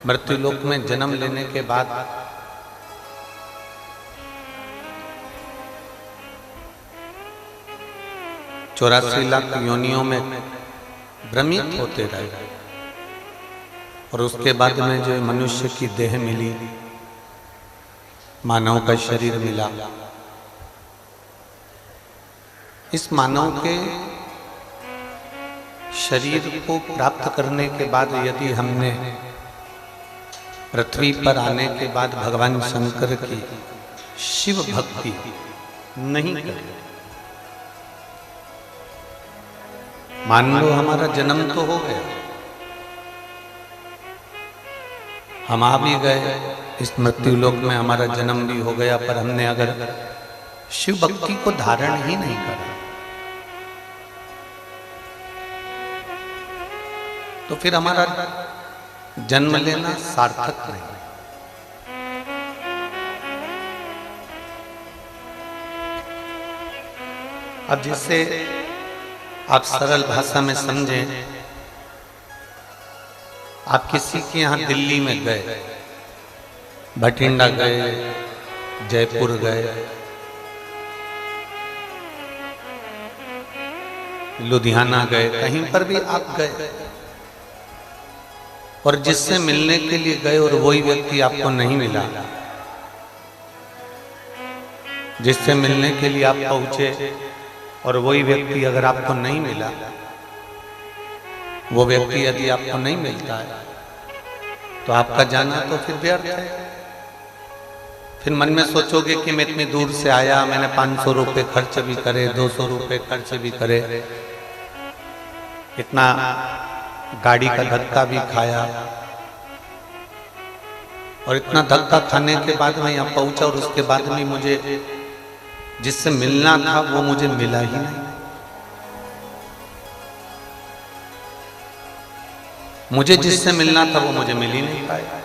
मृत्युलोक में जन्म लेने के बाद चौरासी लाख योनियों में भ्रमित होते रहे और उसके बाद में जो मनुष्य की देह मिली, मानव का शरीर मिला। इस मानव के शरीर को प्राप्त करने के बाद यदि हमने पृथ्वी पर आने के बाद भगवान शंकर की शिव भक्ति नहीं करी, मान लो हमारा जन्म तो हो गया, हम आ भी गए इस मृत्यु लोक में, हमारा जन्म भी हो गया, पर हमने अगर शिव भक्ति को धारण ही नहीं करा तो फिर हमारा जन्म लेना सार्थक नहीं। अब जिससे आप सरल भाषा में समझें, आप किसी के यहां दिल्ली में गए, भटिंडा गए, जयपुर गए, लुधियाना गए, कहीं पर भी आप गए और जिससे मिलने के लिए गए और वही व्यक्ति आपको नहीं मिला, जिससे मिलने के लिए आप पहुंचे और वही व्यक्ति अगर आपको नहीं मिला, वो व्यक्ति यदि आपको नहीं मिलता है तो आपका जाना तो फिर व्यर्थ है। फिर मन में सोचोगे कि मैं इतनी दूर से आया, मैंने 500 रुपये खर्च भी करे, 200 रुपये खर्च भी करे, इतना गाड़ी का धक्का भी खाया और इतना धक्का खाने के बाद मैं यहाँ पहुंचा और उसके बाद में मुझे जिससे मिलना था वो मुझे मिला ही नहीं। मुझे जिससे मिलना था वो मुझे मिल ही नहीं पाया।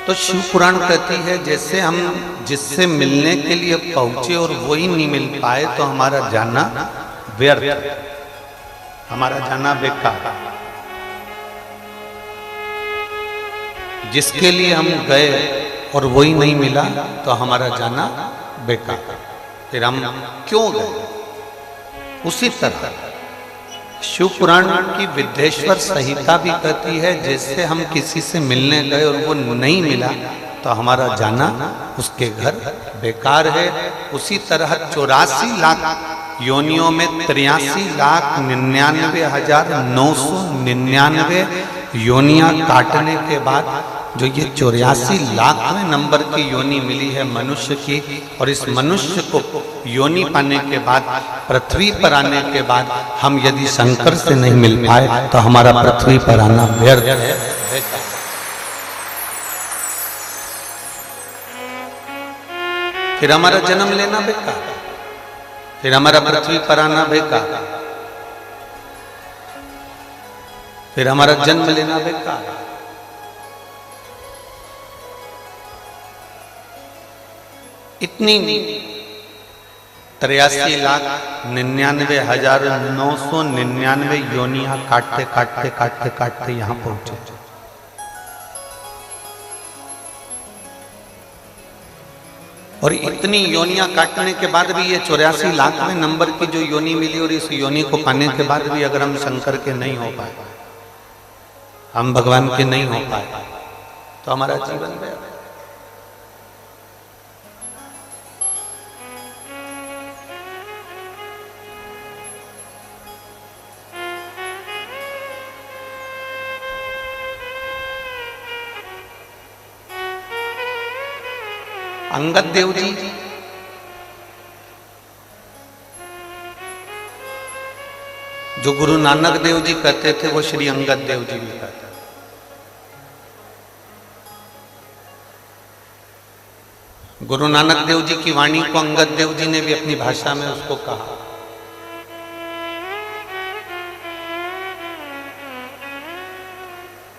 तो शिव पुराण कहती है जैसे हम जिससे मिलने के लिए पहुंचे और वही नहीं मिल पाए तो हमारा जाना व्यर्थ, हमारा जाना बेकार। जिसके लिए हम गए और वही नहीं मिला तो हमारा जाना बेकार। फिर हम क्यों गए? उसी तरह शिव पुराण की विद्येश्वर संहिता भी कहती है जैसे हम किसी से मिलने गए और वो नहीं मिला तो हमारा जाना उसके घर बेकार है। उसी तरह 84 लाख योनियों में 83,99,999 योनियां काटने के बाद जो ये 84 लाखवें नंबर की योनि मिली है मनुष्य की, और इस मनुष्य को योनि पाने के बाद पृथ्वी पर आने के बाद हम यदि शंकर से नहीं मिल पाए तो हमारा पृथ्वी पर आना व्यर्थ है। फिर हमारा जन्म लेना बेकार, फिर हमारा पृथ्वी पर आना बेकार, फिर हमारा जन्म लेना बेकार। इतनी 83,99,999 योनियां काटते काटते काटते काटते यहां पहुंचे। और इतनी योनियां काटने के बाद भी ये 84 लाखवें नंबर की जो योनि मिली और इस योनि को पाने के बाद भी अगर हम शंकर के नहीं हो पाए, हम भगवान के नहीं हो पाए तो हमारा जीवन व्यर्थ। अंगद देव जी जो गुरु नानक देव जी कहते थे वो श्री अंगद देव जी भी कहते। गुरु नानक देव जी की वाणी को अंगद देव जी ने भी अपनी भाषा में उसको कहा।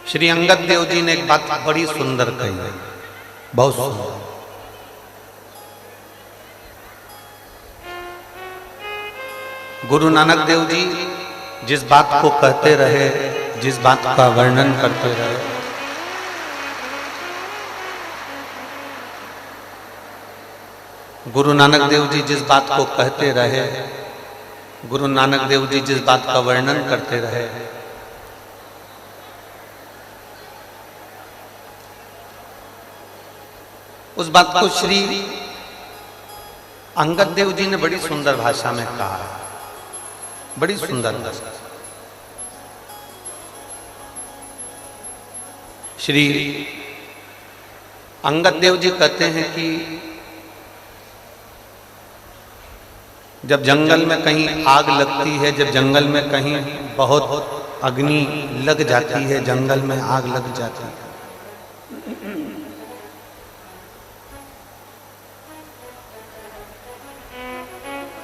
श्री अंगद देव जी ने एक बात बड़ी सुंदर कही, बहुत सुंदर। गुरु नानक देव जी जिस बात को कहते रहे, जिस बात का वर्णन करते रहे, गुरु नानक देव जी जिस बात को कहते रहे, गुरु नानक देव जी जिस बात का वर्णन करते रहे, उस बात को श्री अंगद देव जी ने बड़ी सुंदर भाषा में कहा, बड़ी सुंदर भाषा। श्री अंगद देव जी कहते हैं कि जब जंगल में कहीं आग लगती है, जब जंगल में कहीं बहुत अग्नि लग जाती है, जंगल में आग लग जाती है,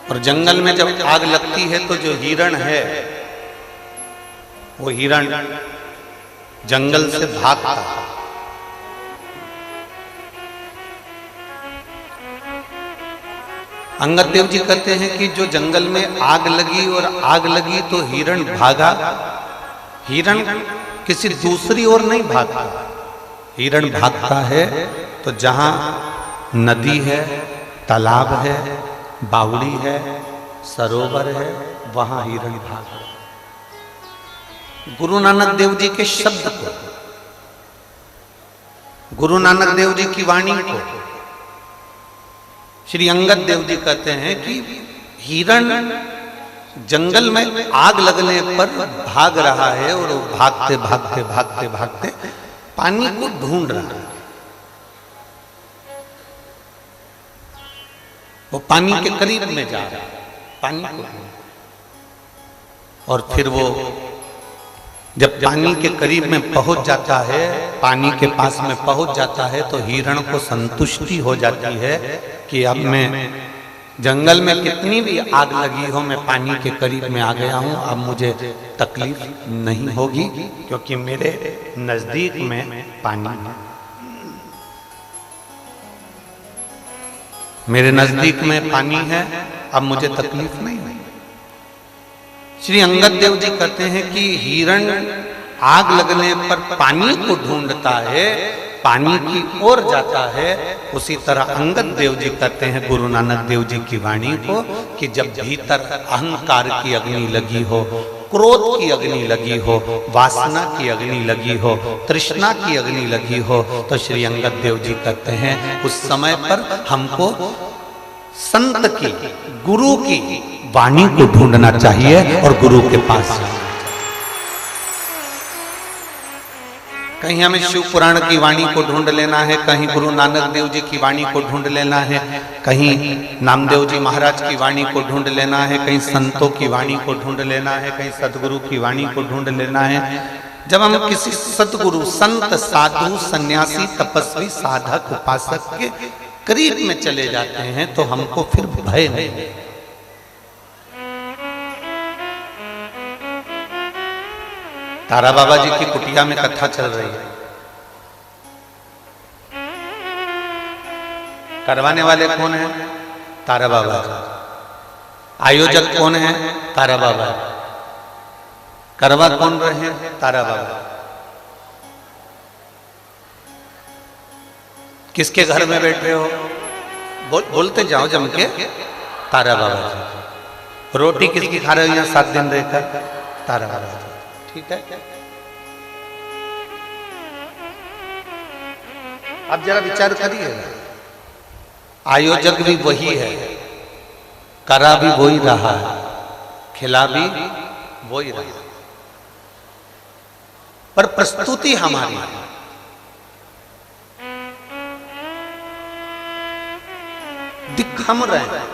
और जंगल में जब आग लगती है तो जो हिरण है वो हिरण जंगल से भागता है। अंगद देव जी कहते हैं कि जो जंगल में आग लगी और आग लगी तो हिरण भागा, हिरण किसी दूसरी ओर नहीं भागता, हिरण भागता है तो जहां नदी है, तालाब है, बावड़ी है, सरोवर है, वहां हिरण भागा। गुरु नानक देव जी के शब्द को, गुरु नानक देव जी की वाणी को श्री अंगद देव जी कहते हैं कि हिरण जंगल में आग लगने पर भाग रहा है और वो भागते भागते भागते भागते पानी को ढूंढ रहा है। वो पानी के करीब में जा रहा है, पानी को, और फिर वो जब पानी के करीब में पहुंच जाता है, पानी के पास में पहुंच जाता है तो हिरण को संतुष्टि हो जाती है कि अब मैं जंगल में कितनी भी आग लगी हो, मैं पानी के करीब में आ गया हूं, अब मुझे तकलीफ नहीं होगी क्योंकि मेरे नजदीक में पानी है, मेरे नजदीक में पानी है, अब मुझे तकलीफ नहीं है। श्री अंगद देव जी कहते हैं कि हिरण आग लगने पर पानी को ढूंढता है, पानी की ओर जाता है। उसी तरह अंगद देव जी कहते हैं गुरु नानक देव जी की वाणी को कि जब भीतर अहंकार की अग्नि लगी हो, क्रोध की अग्नि लगी हो, वासना की अग्नि लगी हो, तृष्णा की अग्नि लगी हो, तो श्री अंगद देव जी कहते हैं उस समय पर हमको संत की, गुरु की वाणी को ढूंढना चाहिए और गुरु के पास जाना चाहिए। कहीं हमें शिव पुराण की वाणी को ढूंढ लेना है, कहीं गुरु नानक देव जी की वाणी को ढूंढ लेना है, कहीं नामदेव जी महाराज की वाणी को ढूंढ लेना है, कहीं संतों की वाणी को ढूंढ लेना है, कहीं सदगुरु की वाणी को ढूंढ लेना है। जब हम किसी सदगुरु, संत, साधु, सन्यासी, तपस्वी, साधक, उपासक के करीब में चले जाते हैं तो हमको फिर भय नहीं। तारा बाबा जी की कुटिया में कथा चल रही है, करवाने वाले कौन है? तारा बाबा जी। आयोजक कौन है? तारा बाबा। करवा कौन रहे हैं? तारा बाबा। किसके घर में बैठे हो? बोलते जाओ जम के, तारा बाबा जी। रोटी किसकी खा रहे हो यहाँ 7 दिन रहकर? तारा बाबा जी। ठीक है, अब जरा विचार करिए, आयोजक भी वही है, करा भी वही रहा है, खिला भी वही रहा है, पर प्रस्तुति हमारी है। दिख हम रहे हैं,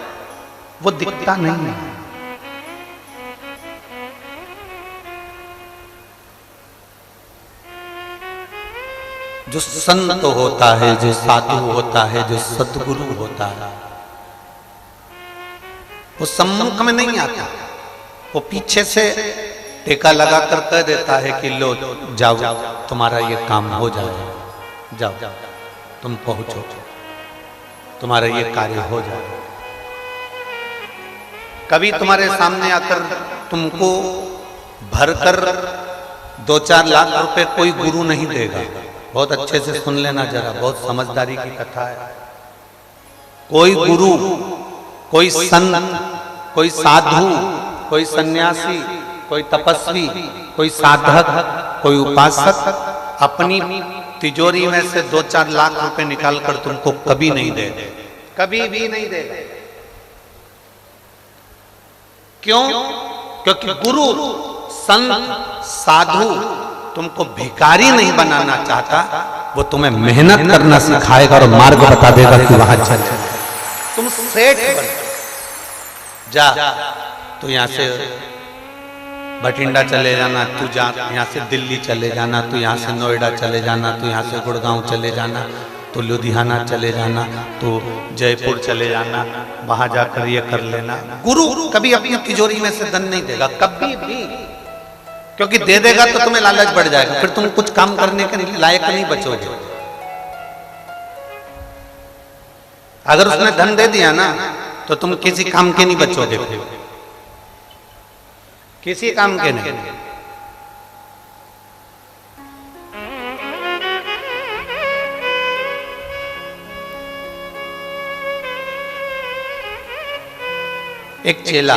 वो दिखता नहीं है। जो संत होता है, जो साधु होता है, जो सतगुरु होता है, वो सम्मुख में नहीं आता, वो पीछे से टेका लगा कर कह देता है कि लो जाओ, तुम्हारा ये काम हो जाए, जाओ तुम पहुंचो, तुम्हारा ये कार्य हो जाए। कभी तुम्हारे सामने आकर तुमको भरकर 2-4 लाख रुपए कोई गुरु नहीं देगा। बहुत अच्छे से सुन लेना जरा, बहुत समझदारी की कथा है। कोई गुरु, कोई संत, कोई साधु, कोई सन्यासी, कोई तपस्वी, कोई साधक, कोई उपासक अपनी तिजोरी में से 2-4 लाख रुपए निकालकर तुमको कभी नहीं देगा, कभी भी नहीं देगा। क्यों? क्योंकि गुरु, संत, साधु तुमको भिखारी नहीं बनाना चाहता, वो तुम्हें मेहनत करना सिखाएगा और मार्ग बता देगा कि वहां चल। तुम सेठ बन जा, तो यहां से बठिंडा चले जाना, तू जा यहाँ से दिल्ली चले जाना, तू यहाँ से नोएडा चले जाना, तू यहाँ से गुड़गांव चले जाना, तो लुधियाना चले जाना, तो जयपुर चले जाना, वहां जाकर ये कर लेना। गुरु कभी अपनी तिजोरी में से धन नहीं देगा, कभी भी। क्योंकि दे देगा तो तुम्हें लालच बढ़ जाएगा, फिर तुम कुछ काम करने के लायक नहीं बचोगे। अगर उसने धन दे दिया ना, तो तुम किसी काम के नहीं बचोगे, किसी काम के नहीं। एक चेला,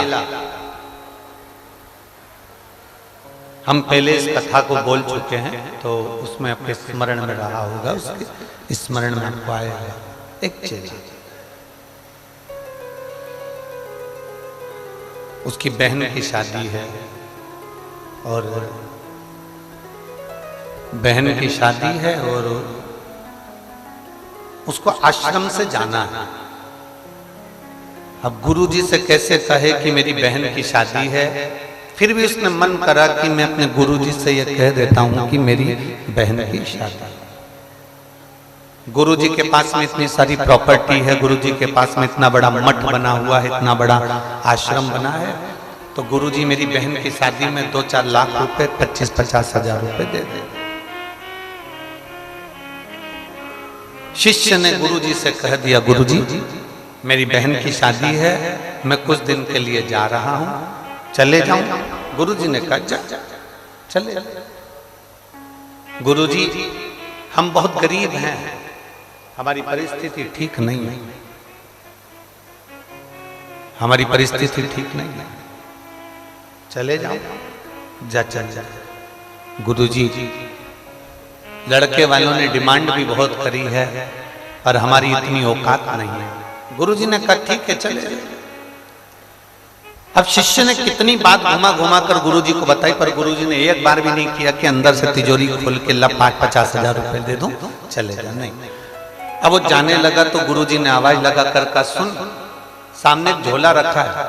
हम पहले इस कथा को बोल चुके हैं, तो उसमें आपके स्मरण में रहा होगा, उसके स्मरण में आपको आएगा। एक चेला, उसकी बहन की शादी है, और बहन की शादी है और उसको आश्रम से जाना है। अब गुरुजी से कैसे कहे कि मेरी बहन की शादी है, फिर भी उसने मन करा कि मैं अपने गुरुजी से यह कह देता हूं कि मेरी बहन की शादी। गुरुजी के पास में इतनी सारी प्रॉपर्टी है, गुरुजी के पास में इतना बड़ा मठ बना हुआ है, इतना बड़ा आश्रम बना है, तो गुरुजी मेरी बहन की शादी में 2-4 लाख रुपए, 25-50 हजार रुपए दे दे। शिष्य ने गुरुजी से कह दिया, गुरुजी मेरी बहन की शादी है, मैं कुछ दिन के लिए जा रहा हूं, चले जाऊं? गुरुजी ने कहा जा, चले। गुरुजी हम बहुत गरीब हैं, हमारी परिस्थिति ठीक नहीं है, हमारी परिस्थिति ठीक नहीं है, चले जाओ। जा चल जा। गुरुजी लड़के वालों ने डिमांड भी बहुत करी है, पर हमारी इतनी औकात नहीं है। गुरुजी ने कहा ठीक है, चले जाओ। अब शिष्य ने कितनी बात घुमा घुमा कर गुरुजी को बताई, पर गुरुजी ने एक बार भी नहीं किया कि अंदर से तिजोरी खोल के ला 5-50 हजार रुपए दे दूं, चले जा। नहीं। अब वो जाने लगा तो गुरुजी ने आवाज लगा कर कहा, सुन, सामने एक झोला रखा है,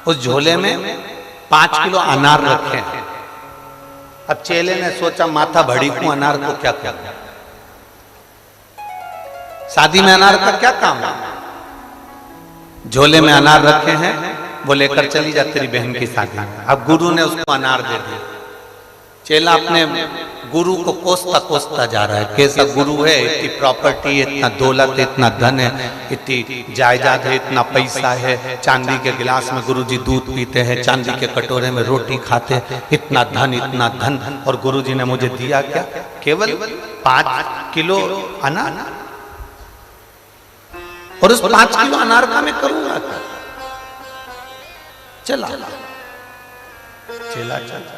उस झोले में 5 किलो अनार रखे हैं। अब चेले ने सोचा, माथा भड़ी को अनार को क्या क्या, शादी में अनार का क्या काम है? झोले में अनार रखे हैं, वो लेकर चली जा तेरी बहन की शादी में। अब गुरु ने उसको अनार दे दिया। चेला अपने गुरु को कोसता कोसता जा रहा है, कैसा गुरु है, इतनी प्रॉपर्टी है, इतना दौलत है, इतना धन है, इतनी जायदाद है, इतना पैसा है, चांदी के गिलास में गुरुजी दूध पीते हैं, चांदी के कटोरे में रोटी खाते हैं, इतना धन, और गुरुजी ने मुझे दिया क्या? केवल 5 किलो अनार। और उस 5 किलो अनार का मैं करूंगा क्या? चला चेला चला।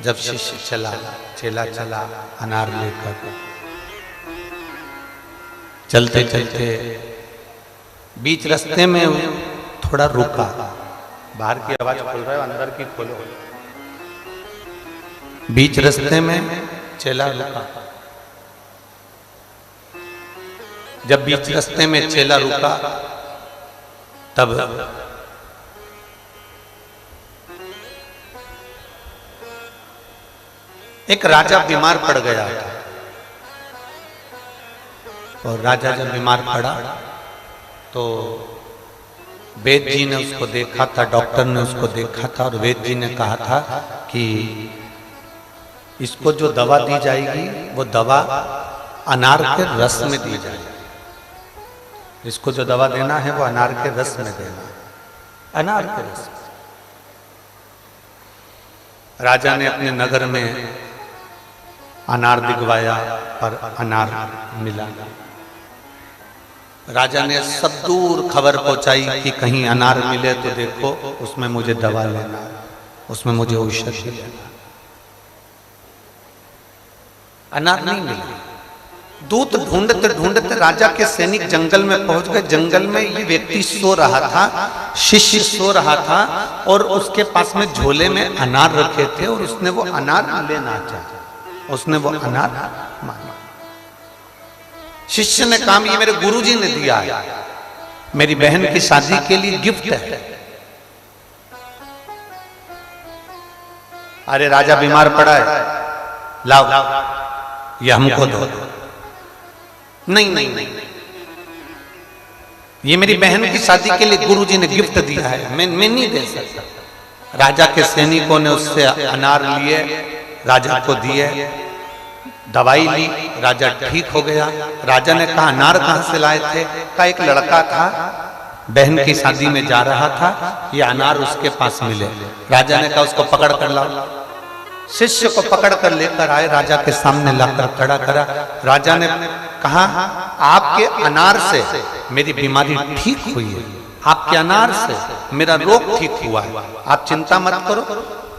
जब शिष्य चला, चेला चला अनार लेकर, चलते चलते बीच रास्ते में थोड़ा रुका। बाहर की आवाज खोल रहा है, अंदर की खोलो। बीच रास्ते में चेला रुका। जब बीच रास्ते में चेला रुका, तब एक राजा बीमार पड़ गया था। और राजा जब बीमार पड़ा तो वेद जी ने उसको देखा था, डॉक्टर ने उसको देखा था, और वेद जी ने कहा था कि इसको जो दवा दी जाएगी वो दवा अनार के रस में दी जाएगी। इसको जो दवा देना है वो अनार के रस में देना है, अनार के रस। राजा ने अपने नगर में अनार दिखवाया पर अनार मिला। राजा ने सब दूर खबर पहुंचाई कि कहीं अनार मिले तो देखो, उसमें मुझे दवा लेना, उसमें मुझे औषधि लेना। अनार नहीं मिला। दूत ढूंढते ढूंढते राजा के सैनिक जंगल में पहुंच गए। जंगल में ये व्यक्ति सो रहा था, शिष्य सो रहा था और उसके पास में झोले में अनार रखे थे और उसने वो अनार लेना चाहा, उसने वो अनार मांगा। शिष्य ने कहा ये मेरे गुरुजी ने दिया है, मेरी बहन की शादी के लिए गिफ्ट है। अरे राजा बीमार पड़ा है, लाओ ये हमको दो। नहीं, ये मेरी बहन की शादी के लिए गुरुजी ने गिफ्ट दिया है, मैं नहीं दे सकता। राजा के सैनिकों ने उससे अनार लिए, राजा को दिए, दवाई ली, राजा ठीक हो गया। राजा ने कहा अनार कहां से लाए थे? का एक लड़का था, बहन की शादी में जा रहा था, ये अनार उसके पास मिले। राजा ने कहा उसको पकड़ कर लाओ। शिष्य को पकड़ कर लेकर आए, राजा के सामने लाकर खड़ा करा। राजा ने कहा आपके अनार से मेरी बीमारी ठीक हुई है, आपके अनार से मेरा रोग ठीक हुआ है, आप चिंता मत करो।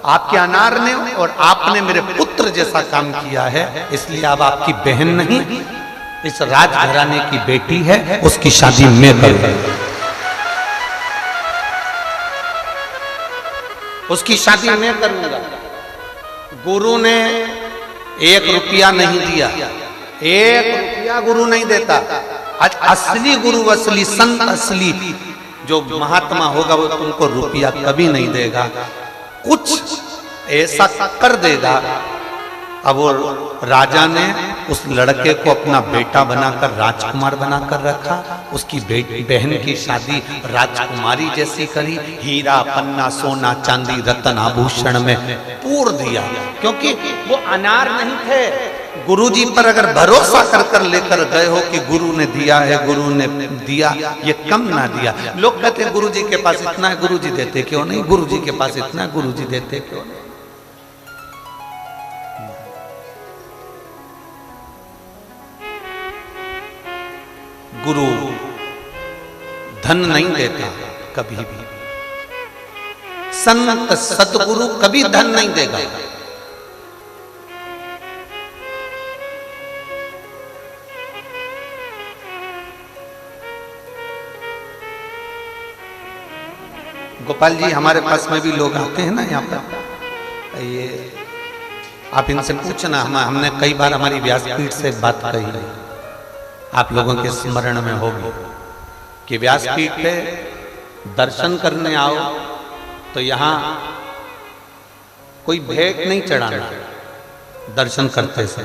आपके अनार ने और आपने मेरे पुत्र जैसा काम किया है, इसलिए अब आपकी बहन नहीं, इस राजघराने की बेटी है, उसकी शादी मैं करूंगा, उसकी शादी मैं करूंगा। गुरु ने 1 रुपया नहीं दिया, 1 रुपया गुरु नहीं देता। आज असली गुरु, असली संत, असली जो महात्मा होगा वो तुमको रुपया कभी नहीं देगा, कुछ ऐसा कर देगा। अब वो राजा ने उस लड़के को अपना बेटा बनाकर राजकुमार बनाकर रखा, उसकी बहन की शादी राजकुमारी जैसी करी, हीरा पन्ना सोना चांदी रतन आभूषण में पूर दिया। क्योंकि वो अनार नहीं थे, गुरुजी पर अगर भरोसा कर कर लेकर गए हो कि गुरु ने दिया है, गुरु ने दिया, ये कम ना दिया। लोग कहते हैं गुरुजी के पास इतना है, गुरुजी देते क्यों नहीं? गुरुजी के पास इतना है, गुरुजी देते क्यों नहीं? गुरु धन नहीं देता कभी भी, संत सदगुरु कभी धन नहीं देगा। गोपाल जी हमारे पास में भी लोग आते हैं ना यहाँ पर, ये आप इनसे पूछना, हमने कई बार हमारी व्यासपीठ से बात कही है, आप लोगों के स्मरण में होगी कि व्यासपीठ पे दर्शन करने आओ तो यहाँ कोई भेंट नहीं चढ़ाना, दर्शन करते से।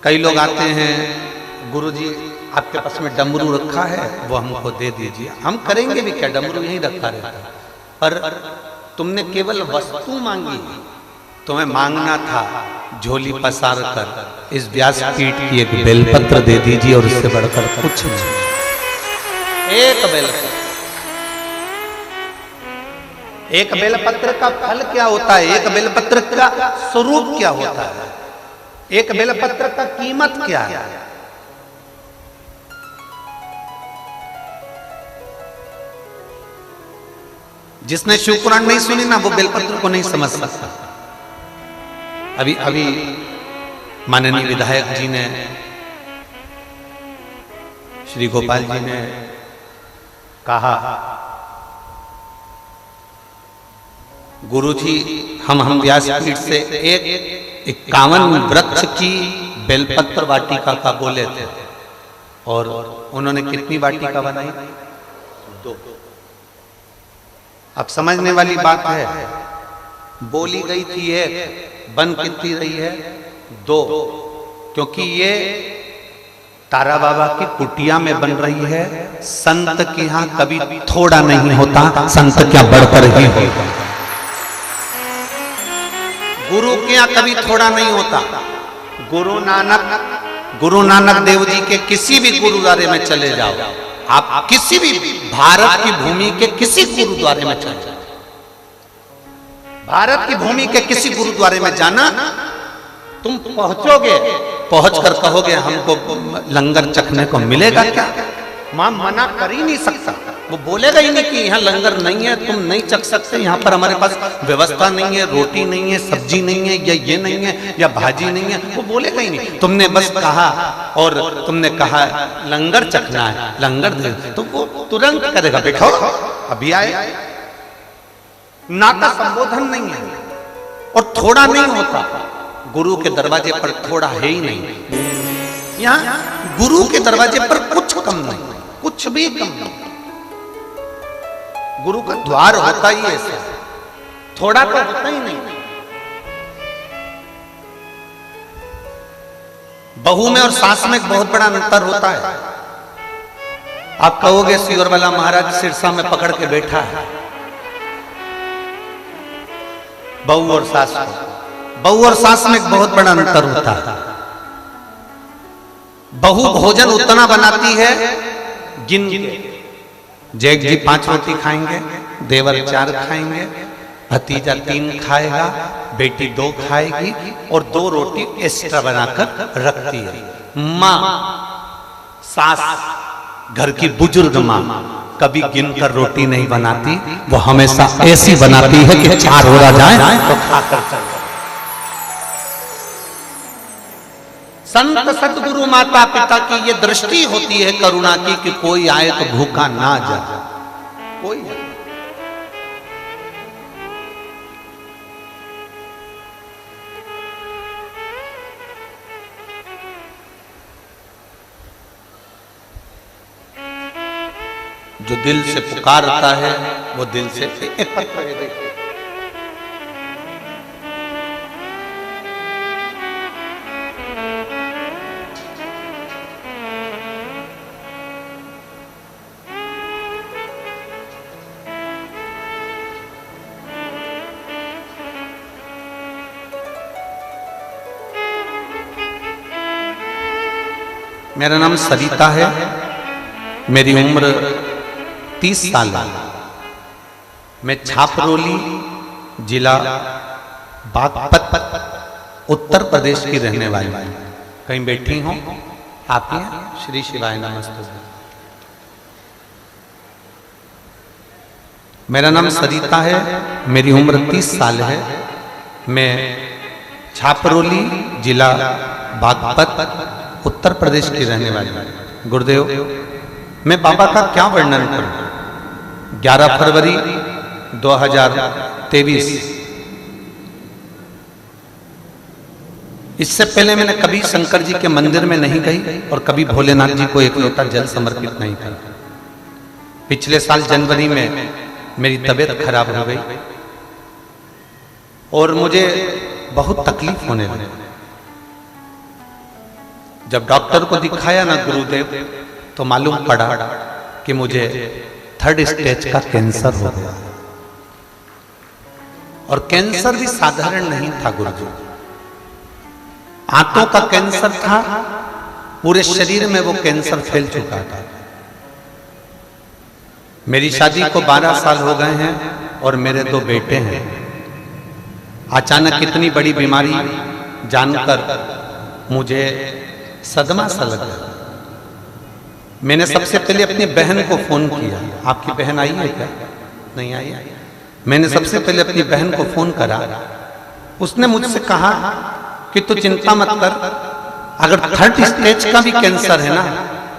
कई लोग आते हैं, गुरुजी आपके पास में डमरू रखा है, वो हमको दे दीजिए। हम करेंगे भी क्या, डमरू यहीं रखा रहता है, पर तुमने केवल वस्तु मांगी, तुम्हें मांगना था झोली पसार कर इस व्यासपीठ की एक बेलपत्र दे दीजिए, और इससे बढ़कर कुछ नहीं। एक बेलपत्र, एक बेलपत्र का फल क्या होता है, एक बेलपत्र का स्वरूप क्या होता है, एक बेलपत्र का कीमत क्या है? जिसने शिव पुराण नहीं सुनी ना, वो बेलपत्र को नहीं समझ सकता। अभी माननीय विधायक जी ने, श्री गोपाल जी ने कहा, गुरुजी हम व्यासपीठ से एक 51 वृक्ष की बेलपत्र वाटिका का बोले थे, और उन्होंने कितनी वाटिका बनाई? 2। अब समझने वाली बात है, बोली गई थी एक, बन कितनी रही है? 2, क्योंकि ये तारा बाबा की कुटिया में बन रही है। संत के यहाँ कभी थोड़ा नहीं होता, संत क्या बढ़कर ही होता। गुरु के यहाँ कभी थोड़ा नहीं होता। गुरु नानक देव जी के किसी भी गुरुद्वारे में चले जाओ, आप किसी भी भारत की भूमि के किसी गुरुद्वारे में चले जाओ, भारत की भूमि के किसी गुरुद्वारे में जाना, तुम पहुंचोगे, पहुंच कर कहोगे हमको लंगर चखने को मिलेगा क्या? मां मना कर ही नहीं सकता, वो बोलेगा ही नहीं कि यहाँ लंगर नहीं है, तुम नहीं चख सकते, यहाँ पर हमारे पास व्यवस्था नहीं है, रोटी नहीं है, सब्जी नहीं है, या ये नहीं है, या भाजी नहीं है, वो बोलेगा ही नहीं। तुमने बस कहा और तुमने कहा लंगर चखना है, लंगर दे, तो वो तुरंत करेगा बैठो अभी आए। ना का संबोधन नहीं है और थोड़ा नहीं होता, गुरु के दरवाजे पर थोड़ा है ही नहीं। यहाँ गुरु के दरवाजे पर कुछ कम नहीं, कुछ भी कम नहीं। गुरु का द्वार होता ही ऐसा, थोड़ा तो होता ही नहीं। बहू में और सास में एक बहुत बड़ा अंतर होता है। आप कहोगे सियोर वाला महाराज सिरसा में पकड़ के बैठा है, बहू और सास को, बहू और सास में एक बहुत बड़ा अंतर होता है। बहू भोजन उतना बनाती है गिन के, जेठ जी 5 रोटी खाएंगे, देवर 4 खाएंगे, भतीजा 3 खाएगा, बेटी 2 खाएगी और 2 रोटी एक्स्ट्रा बनाकर रखती है। माँ सास, घर की बुजुर्ग माँ कभी गिनकर रोटी नहीं बनाती, वो हमेशा ऐसी बनाती है कि 4 हो जाए तो खाकर चले। संत सतगुरु माता पिता की ये दृष्टि होती है करुणा की कि कोई आए तो भूखा ना जाए, कोई जो दिल से पुकारता है वो दिल से देखिए। मेरा नाम सरिता है, मेरी उम्र 30 साल है। मैं छापरोली जिला बागपत उत्तर प्रदेश की रहने वाली हूँ। कहीं बैठी हूँ आप ही? श्री शिवाय नमस्ते। मेरा नाम सरिता है, मेरी उम्र 30 साल है। मैं छापरोली जिला बागपत उत्तर प्रदेश की रहने वाली हूँ। गुरुदेव, मैं बाबा का क्या वर्णन करूं? 11 फरवरी 2023, इससे पहले मैंने कभी शंकर जी के मंदिर में नहीं गई और कभी भोलेनाथ जी को एक लोटा जल समर्पित नहीं करा। पिछले साल जनवरी में मेरी तबीयत खराब हो गई और मुझे बहुत तकलीफ होने लगी। जब डॉक्टर को दिखाया ना गुरुदेव, तो मालूम पड़ा कि मुझे 3rd स्टेज का कैंसर हो गया। और कैंसर भी साधारण नहीं था गुरुजी, आंतों का कैंसर था, पूरे शरीर में वो कैंसर फैल चुका था। मेरी शादी को 12 साल हो गए हैं और मेरे 2 बेटे हैं। अचानक इतनी बड़ी बीमारी जानकर मुझे सदमा सा लगा। मैंने सबसे पहले अपनी बहन को फोन किया। आपकी बहन आई है क्या? नहीं आई। मैंने सबसे पहले अपनी बहन को फोन करा। उसने मुझसे कहा कि तू चिंता मत कर, अगर 3rd स्टेज का भी कैंसर है ना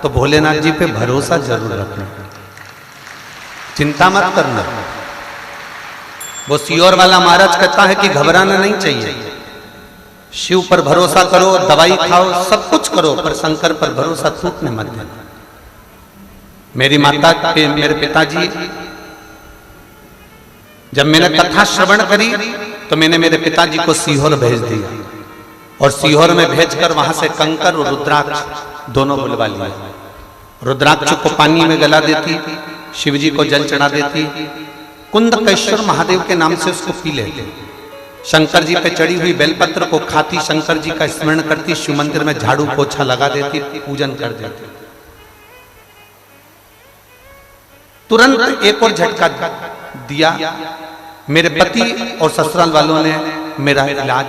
तो भोलेनाथ जी पे भरोसा जरूर रखना, चिंता मत करना। वो सियोर वाला महाराज कहता है कि घबराना नहीं चाहिए, शिव पर भरोसा करो, दवाई खाओ, सब कुछ करो, पर शंकर पर भरोसा टूटने मत देना। मेरी माता पे मेरे पिताजी, जब मैंने कथा श्रवण करी तो मैंने मेरे पिताजी को सीहोर भेज दिया और सीहोर में भेजकर वहां से कंकर और रुद्राक्ष दोनों बुलवा लिया। रुद्राक्ष को पानी में गला देती, शिवजी को जल चढ़ा देती, कुंदकेश्वर महादेव के नाम से उसको पी लेते, शंकर जी पे चढ़ी हुई बेलपत्र को खाती, शंकर जी का स्मरण करती, शिव मंदिर में झाड़ू पोछा लगा देती, पूजन कर देती। तुरंत एक और झटका दिया मेरे पति और ससुराल वालों ने मेरा इलाज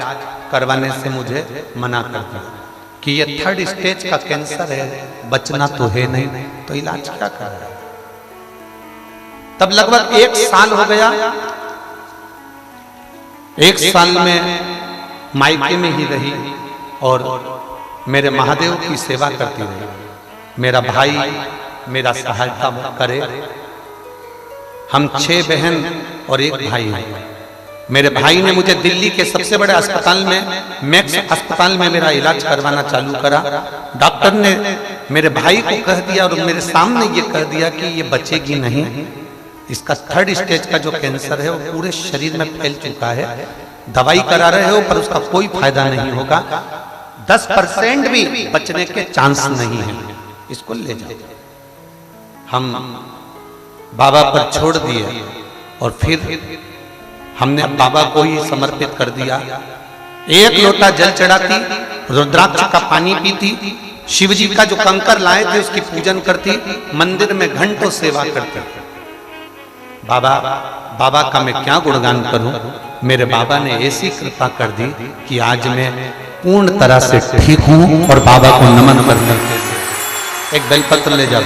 करवाने से मुझे मना कर दिया कि ये 3rd स्टेज का कैंसर है, बचना तो है नहीं, तो इलाज क्या कर रहा है। तब लगभग 1 साल हो गया। 1 साल में मायके में ही रही और मेरे महादेव की सेवा करती रही। मेरा भाई मेरा सहायता करे। हम 6 बहन और 1 भाई हैं। मेरे भाई ने मुझे दिल्ली के सबसे बड़े अस्पताल में, मैक्स अस्पताल में मेरा इलाज करवाना चालू करा। डॉक्टर ने मेरे भाई को कह दिया और मेरे सामने ये कह दिया कि ये बचेगी नहीं, इसका 3rd स्टेज का जो कैंसर है वो पूरे शरीर में फैल चुका है, दवाई करा रहे हो पर उसका कोई फायदा नहीं होगा, 10% भी बचने के चांस नहीं है, इसको ले जाओ। हम बाबा पर छोड़ दिए और फिर हमने बाबा को ही समर्पित कर दिया। 1 लोटा जल चढ़ाती, रुद्राक्ष का पानी पीती, शिव जी का जो कंकर लाए थे उसकी पूजन करती, मंदिर में घंटों सेवा करती। बाबा का मैं क्या गुणगान करूं। मेरे बाबा ने ऐसी कृपा कर दी कि आज मैं पूर्ण तरह से ठीक हूं और बाबा को नमन करने के लिए एक बेलपत्र ले जाओ,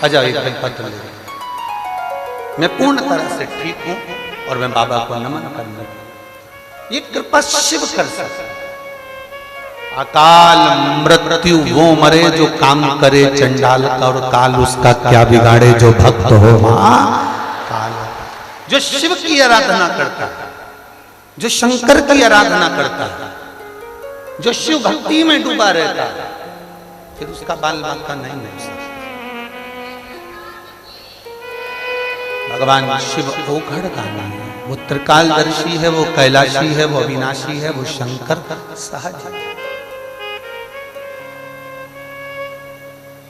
आ जाओ, एक बेलपत्र ले जाओ। मैं पूर्ण तरह से ठीक हूं और मैं बाबा को नमन करने, ये कृपा शिव कर सकता। अकाल मृत्यु वो मरे जो काम करे चंडाल का, और काल उसका क्या बिगाड़े जो भक्त हो काल। जो शिव की आराधना करता है, जो शंकर की आराधना करता है, जो शिव भक्ति में डूबा रहता है, फिर उसका बाल बांका नहीं हो सकता। भगवान शिव ओघड़गामी है, वो त्रिकालदर्शी है, वो कैलाशी है, वो अविनाशी है, वो शंकर सहज है।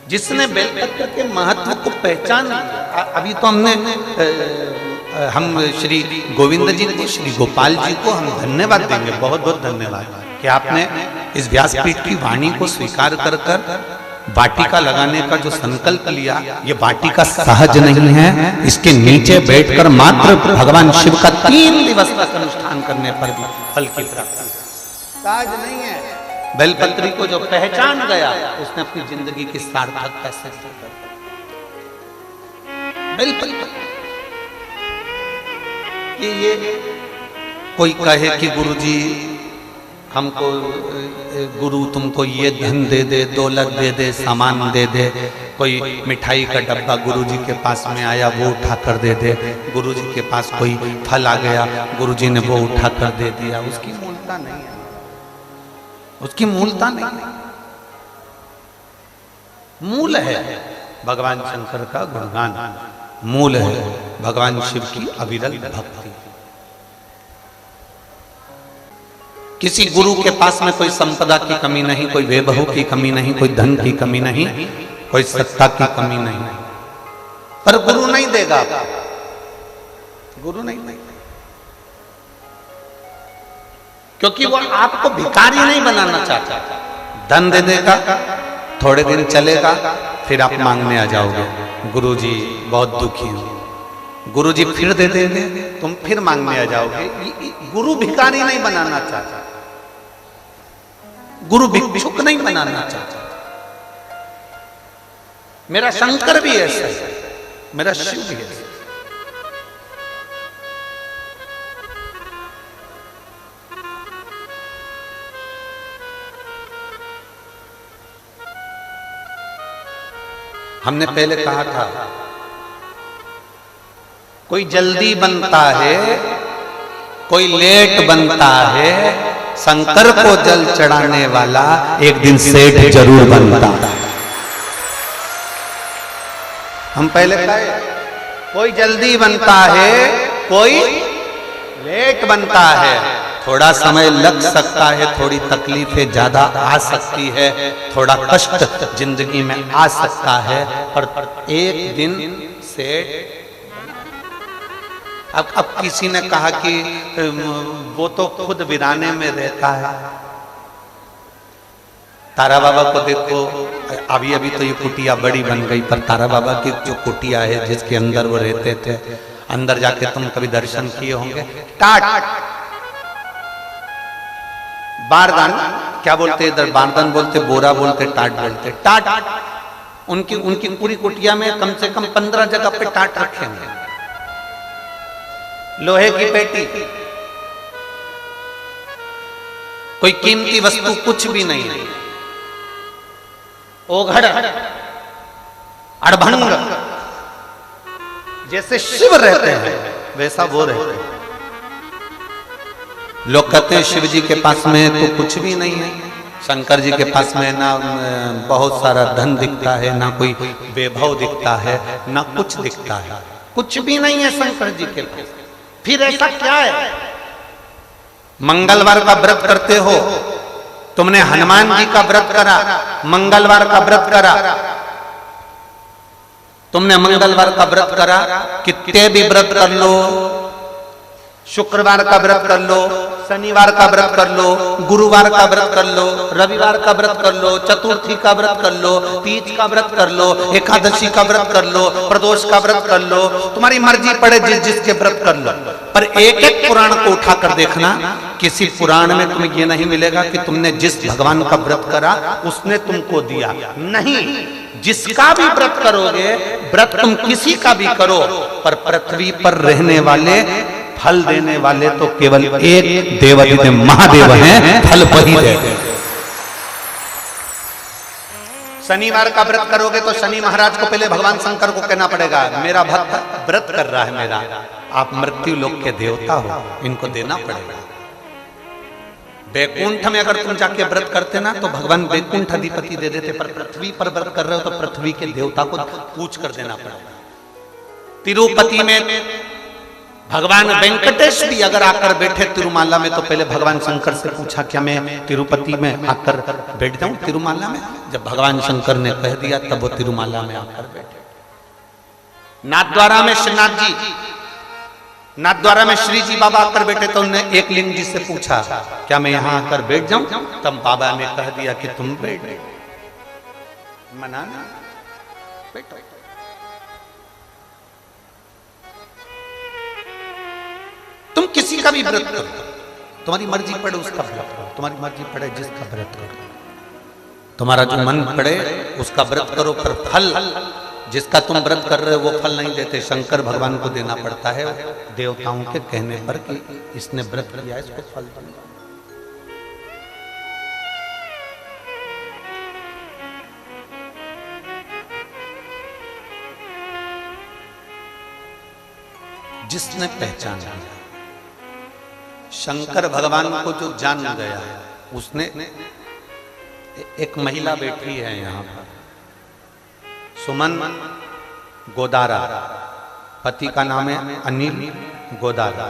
जिसने बेलपत्र के महत्व को पहचान, अभी तो हम श्री गोविंद जी को, श्री गोपाल जी को हम धन्यवाद देंगे, बहुत बहुत धन्यवाद कि आपने इस व्यासपीठ की वाणी को स्वीकार कर वाटिका लगाने का जो संकल्प लिया। ये वाटिका सहज नहीं है, इसके नीचे बैठकर मात्र भगवान शिव का 3 दिवस का अनुष्ठान करने पर भी फल की प्राप्ति सहज नहीं है। बेलपत्री को जो पहचान गया उसने अपनी जिंदगी की सार्थकता से बेलपत्री। ये कोई कहे कि गुरुजी हमको, गुरु तुमको ये धन दे दे, दौलत दे दे, सामान दे दे, कोई मिठाई का डब्बा गुरुजी के पास में आया वो उठा कर दे दे, गुरुजी के पास कोई फल आ गया गुरुजी ने वो उठा कर दे दिया, उसकी मूलता नहीं है, उसकी मूलता नहीं है। मूल है भगवान शंकर का गुणगान, मूल है भगवान शिव की अविरल भक्ति। किसी गुरु के पास में कोई संपदा की कमी नहीं, कोई वैभव की कमी नहीं, कोई धन की कमी नहीं, कोई सत्ता की कमी नहीं, पर गुरु नहीं देगा, गुरु नहीं देगा, क्योंकि वो आपको भिखारी नहीं बनाना चाहता। धन दे देगा, थोड़े दिन चलेगा, फिर आप मांगने आ जाओगे, गुरुजी बहुत दुखी हूं, गुरुजी फिर दे देंगे, तुम फिर मांगने आ जाओगे। गुरु भिखारी नहीं बनाना चाहता, गुरु भिक्षुक नहीं बनाना चाहता। मेरा शंकर भी ऐसा है, मेरा शिव भी ऐसा। हमने पहले कहा था कोई जल्दी बनता है, कोई लेट बनता है, शंकर को जल चढ़ाने वाला एक दिन सेठ जरूर बनता है। हम पहले कहे कोई जल्दी बनता है, कोई लेट बनता है, थोड़ा समय लग सकता है, थोड़ी तकलीफें ज्यादा आ सकती है, थोड़ा कष्ट जिंदगी में आ सकता है, पर एक दिन सेठ। अब किसी ने कहा कि वो तो खुद वीराने में रहता है। तारा बाबा को देखो, अभी तो ये कुटिया बड़ी बन गई, पर तारा बाबा की जो कुटिया है जिसके अंदर वो रहते थे, अंदर जाके तुम कभी दर्शन किए होंगे। टाट बारदान, क्या बोलते इधर बारदान बोलते, बोरा बोलते, टाट बोलते। टाट उनकी उनकी पूरी कुटिया में कम से कम 15 जगह पे टाट रखे हैं। लोहे की पेटी, कोई कीमती वस्तु कुछ भी नहीं है। ओघड़ अड़भंग, जैसे शिव रहते हैं वैसा वो रहते हैं। लोग कहते हैं शिव जी के पास में तो कुछ भी नहीं है, शंकर जी के पास में ना बहुत सारा धन दिखता है, ना कोई वैभव दिखता है, ना कुछ दिखता है, कुछ भी नहीं है शंकर जी के पास। फिर ऐसा क्या है? मंगलवार का व्रत करते हो, तुमने हनुमान जी का व्रत करा, मंगलवार का व्रत करा, तुमने मंगलवार का व्रत करा, कितने भी व्रत कर लो, शुक्रवार का व्रत कर लो, शनिवार का व्रत कर लो, गुरुवार का व्रत कर लो, रविवार का व्रत कर लो, चतुर्थी का व्रत कर लो, तीज का व्रत कर लो, एकादशी का व्रत कर लो, प्रदोष का व्रत कर लो, तुम्हारी मर्जी पड़े जिस जिसके व्रत कर लो। पर एक एक पुराण को उठाकर देखना, किसी पुराण में तुम्हें यह नहीं मिलेगा कि तुमने जिस भगवान का व्रत करा उसने तुमको दिया। नहीं, जिसका भी व्रत करोगे, व्रत तुम किसी का भी करो, पर पृथ्वी पर रहने वाले फल देने वाले तो केवल एक देवादिदेव महादेव हैं, फल वही देते। शनिवार का व्रत करोगे तो शनि महाराज को पहले भगवान शंकर को कहना पड़ेगा, मेरा भक्त व्रत कर रहा है मेरा, आप मृत्यु लोक के देवता हो, इनको देना पड़ेगा। वैकुंठ में अगर तुम जाके व्रत करते ना तो भगवान वैकुंठ अधिपति दे देते, पर पृथ्वी पर व्रत कर रहे हो तो पृथ्वी के देवता को पूछ कर देना पड़ेगा। तिरुपति में भगवान वेंकटेश भी अगर आकर बैठे तिरुमाला में तो पहले भगवान शंकर से पूछा, क्या मैं तिरुपति में आकर बैठ जाऊं तिरुमाला में? जब भगवान शंकर ने कह दिया तब वो तिरुमाला में आकर बैठे। नाथद्वारा में श्रीनाथ जी, नाथद्वारा में श्री जी बाबा आकर बैठे तो उन्होंने एक लिंग जी से पूछा, क्या मैं यहां आकर बैठ जाऊं? तब बाबा ने कह दिया कि तुम बैठ, मना ना, बैठो। तुम किसी का भी व्रत करो, तुम्हारी मर्जी पड़े उसका व्रत करो, तुम्हारी मर्जी पड़े जिसका व्रत करो, तुम्हारा जो मन पड़े उसका व्रत करो, पर फल जिसका तुम व्रत कर रहे हो वो फल नहीं देते, शंकर भगवान को देना पड़ता है देवताओं के कहने पर कि इसने व्रत किया इसको फल दूंगा। जिसने पहचान लिया, शंकर भगवान को जो जान गया, उसने, एक महिला बैठी है यहां पर, सुमन गोदारा, पति का नाम है अनिल गोदारा,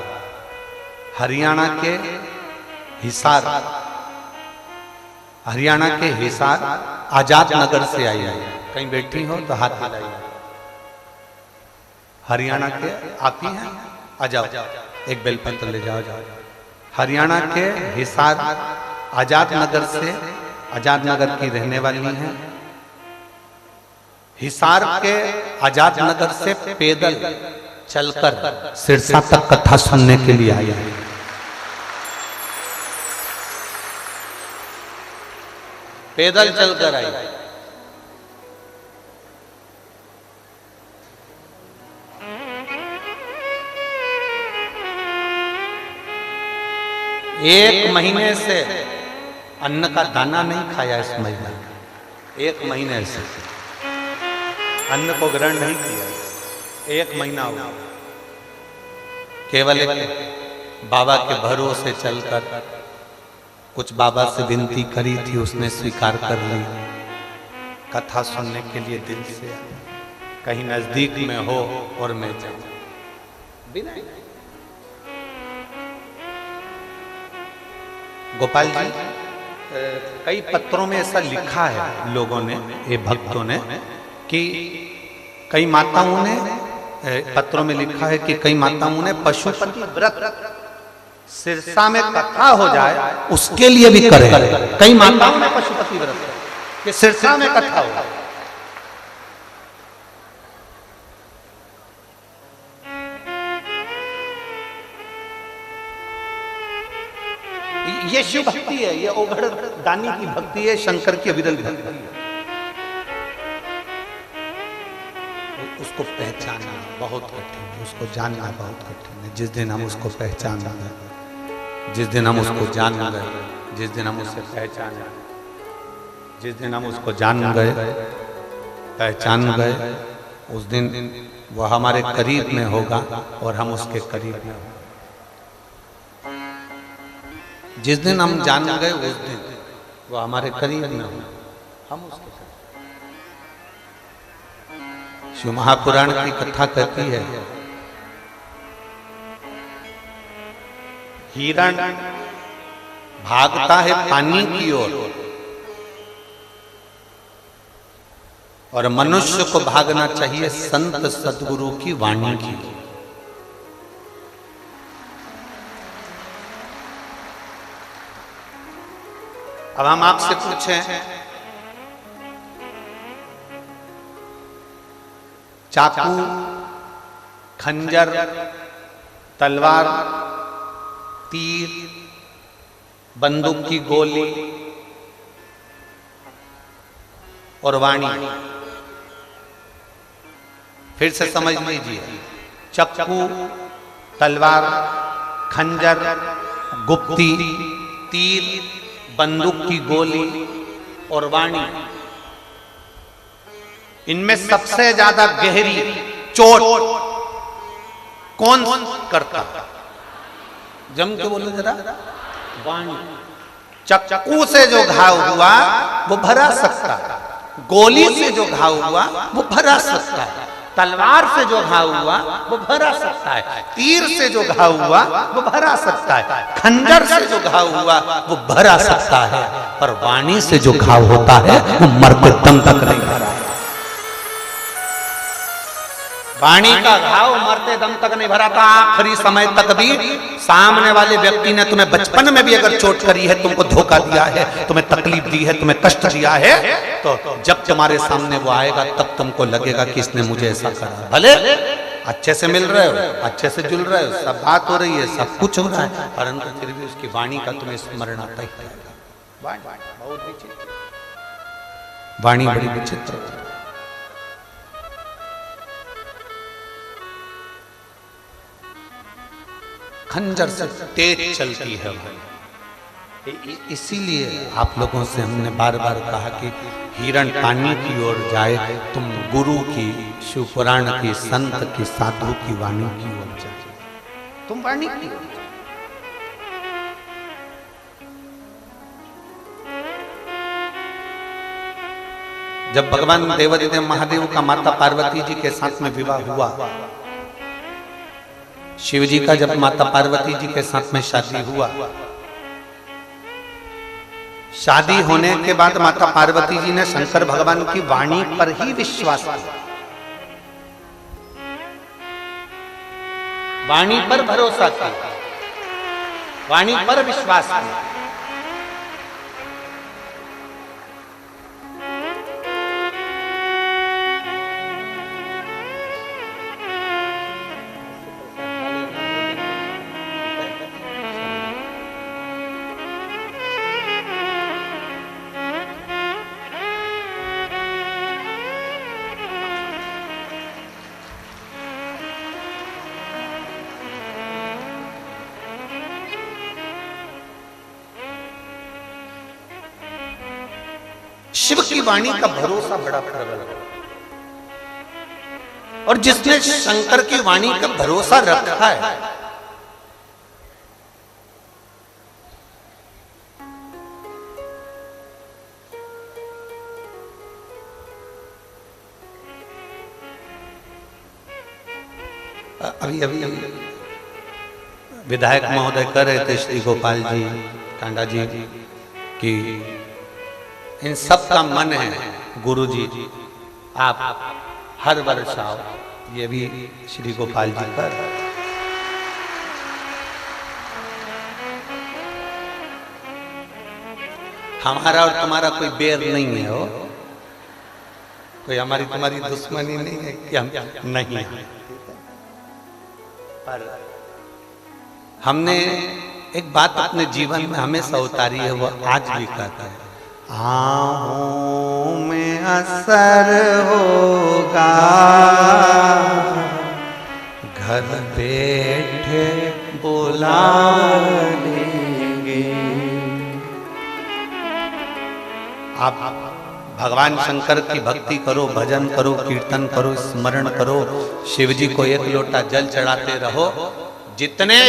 हरियाणा के हिसार, हरियाणा के हिसार आजाद नगर से आई है। कहीं बैठी हो तो हाथ हिलाइए। हरियाणा के आप ही हैं? आ जाओ, एक बेलपत्र ले जाओ। जाओ, हरियाणा के हिसार आजाद नगर से, आजाद नगर की रहने वाली हैं। हिसार के आजाद नगर से पैदल चलकर सिरसा तक कथा सुनने के लिए आई है। पैदल चलकर आई। एक महीने से अन्न का दाना नहीं खाया इस महिला ने, एक महीने से अन्न को ग्रहण नहीं किया, एक महीना हुआ। केवल एक बाबा के भरोसे चलकर कुछ बाबा से विनती करी थी, उसने स्वीकार कर ली। कथा सुनने के लिए दिल से, कहीं नजदीक में हो और मैं जाऊं बिना। गोपाल जी, कई पत्रों में ऐसा लिखा है लोगों ने, ये भक्तों ने, कि कई माताओं ने पत्रों में लिखा है कि कई माताओं ने पशुपति व्रत सिरसा में कथा हो जाए उसके लिए भी करे। कई माताओं ने पशुपति व्रत कि सिरसा में कथा हो। ये शिव भक्ति है, ये ओघड़ दानी की भक्ति है, शंकर की अविरल भक्ति है। उसको पहचानना बहुत कठिन है, उसको जानना बहुत कठिन है। जिस दिन हम उसको पहचान गए, जिस दिन हम उसको जान गए, जिस दिन हम उसे पहचान गए, जिस दिन हम उसको जान गए, पहचान गए, उस दिन वह हमारे करीब में होगा और हम उसके करीब में होंगे। जिस दिन हम जान गए उस दिन वह हमारे करीब में होगा, हम उसके करीब। शिव महापुराण की कथा कहती है, हिरण भागता है पानी की ओर और मनुष्य को भागना चाहिए संत सद्गुरु की वाणी की। अब हम आपसे पूछें, चाकू, खंजर, तलवार, तीर, बंदूक की गोली और वाणी, फिर से समझ लीजिए, चाकू, तलवार, खंजर, गुप्ती, तीर, बंदूक की गोली और वाणी, इनमें सबसे ज्यादा गहरी चोट कौन करता? जम के बोलो जरा। वाणी। चाकू से जो घाव हुआ वो भरा सकता है, गोली से जो घाव हुआ वो भरा सकता है, तलवार से जो घाव हुआ वो भरा सकता है, तीर से जो घाव हुआ वो भरा सकता है, खंजर से जो घाव हुआ वो भरा सकता है, पर वाणी से जो घाव होता है वो मरते दम तक नहीं भरा। वाणी का घाव मरते दम तक नहीं भरा था, आखिरी समय तक भी। सामने वाले व्यक्ति ने तुम्हें बचपन में भी अगर चोट करी है, तुमको धोखा दिया है, तुम्हें तकलीफ दी है, तुम्हें कष्ट दिया है, तो जब तुम्हारे सामने वो आएगा तब तुमको लगेगा कि इसने मुझे ऐसा करा। भले अच्छे से मिल रहे हो, अच्छे से जुल रहे हो, सब बात हो रही है, सब कुछ हो रहा है, परंतु फिर भी उसकी वाणी का तुम्हें स्मरण आता ही रहेगा। बहुत विचित्र वाणी, बड़ी विचित्र। खंजर से तेज चलती है। इसीलिए आप लोगों से हमने बार बार कहा कि हिरण पानी की ओर जाए, तुम गुरु की, शिव पुराण की, संत की, साधु की वाणी की ओर जाए, तुम वाणी की ओर। जब भगवान देवादिदेव महादेव का माता पार्वती जी के साथ में विवाह हुआ, शिव जी का जब माता पार्वती जी के साथ में शादी हुआ, शादी होने के बाद माता पार्वती जी ने शंकर भगवान की वाणी पर ही विश्वास किया, वाणी पर भरोसा किया, वाणी पर विश्वास किया। शिव की वाणी का भरोसा बड़ा प्रबल है, और जिसने शंकर की वाणी का भरोसा रखा है, अभी अभी विधायक महोदय कह रहे थे श्री गोपाल जी टांडा जी की इन सब का मन है गुरु जी आप हर वर्ष आओ, ये भी श्री गोपाल जी कर। हमारा और तुम्हारा कोई बैर नहीं है, हो कोई हमारी तुम्हारी दुश्मनी नहीं है कि हम नहीं है, पर हमने एक बात अपने जीवन में हमेशा उतारी है, वो आज भी कहता है, आहों में असर होगा, घर बैठे बुला लेंगे। आप भगवान शंकर की भक्ति करो, भजन करो, कीर्तन करो, स्मरण करो, शिव जी को एक लोटा जल चढ़ाते रहो। जितने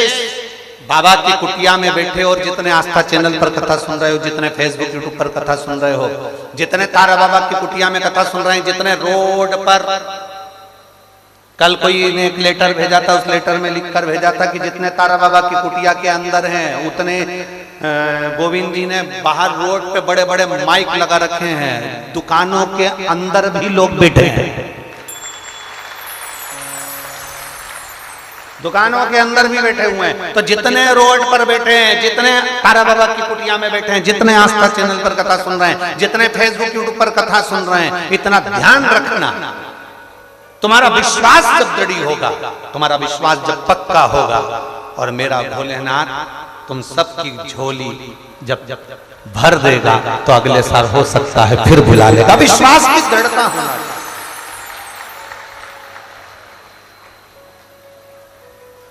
बाबा की कुटिया में बैठे और जितने आस्था चैनल पर कथा सुन रहे हो, जितने फेसबुक यूट्यूब पर कथा सुन रहे हो, जितने तारा बाबा की कुटिया में कथा सुन रहे हैं, जितने रोड पर, कल कोई ने एक लेटर भेजा था, उस लेटर में लिखकर भेजा था कि जितने तारा बाबा की कुटिया के अंदर हैं, उतने गोविंद जी ने बाहर रोड पे बड़े बड़े माइक लगा रखे हैं, दुकानों के अंदर भी लोग बैठे हैं, दुकानों के अंदर भी बैठे हुए हैं। तो जितने रोड पर बैठे हैं, जितने तारा बाबा की कुटिया में बैठे हैं, जितने आस्था चैनल पर कथा सुन रहे हैं, जितने फेसबुक यूट्यूब पर कथा सुन रहे हैं, इतना ध्यान रखना, तुम्हारा विश्वास जब दृढ़ होगा, तुम्हारा विश्वास जब पक्का होगा, और मेरा भोलेनाथ तुम सबकी झोली जब भर देगा, तो अगले साल हो सकता है फिर बुला लेगा। विश्वास की दृढ़ता होना चाहिए।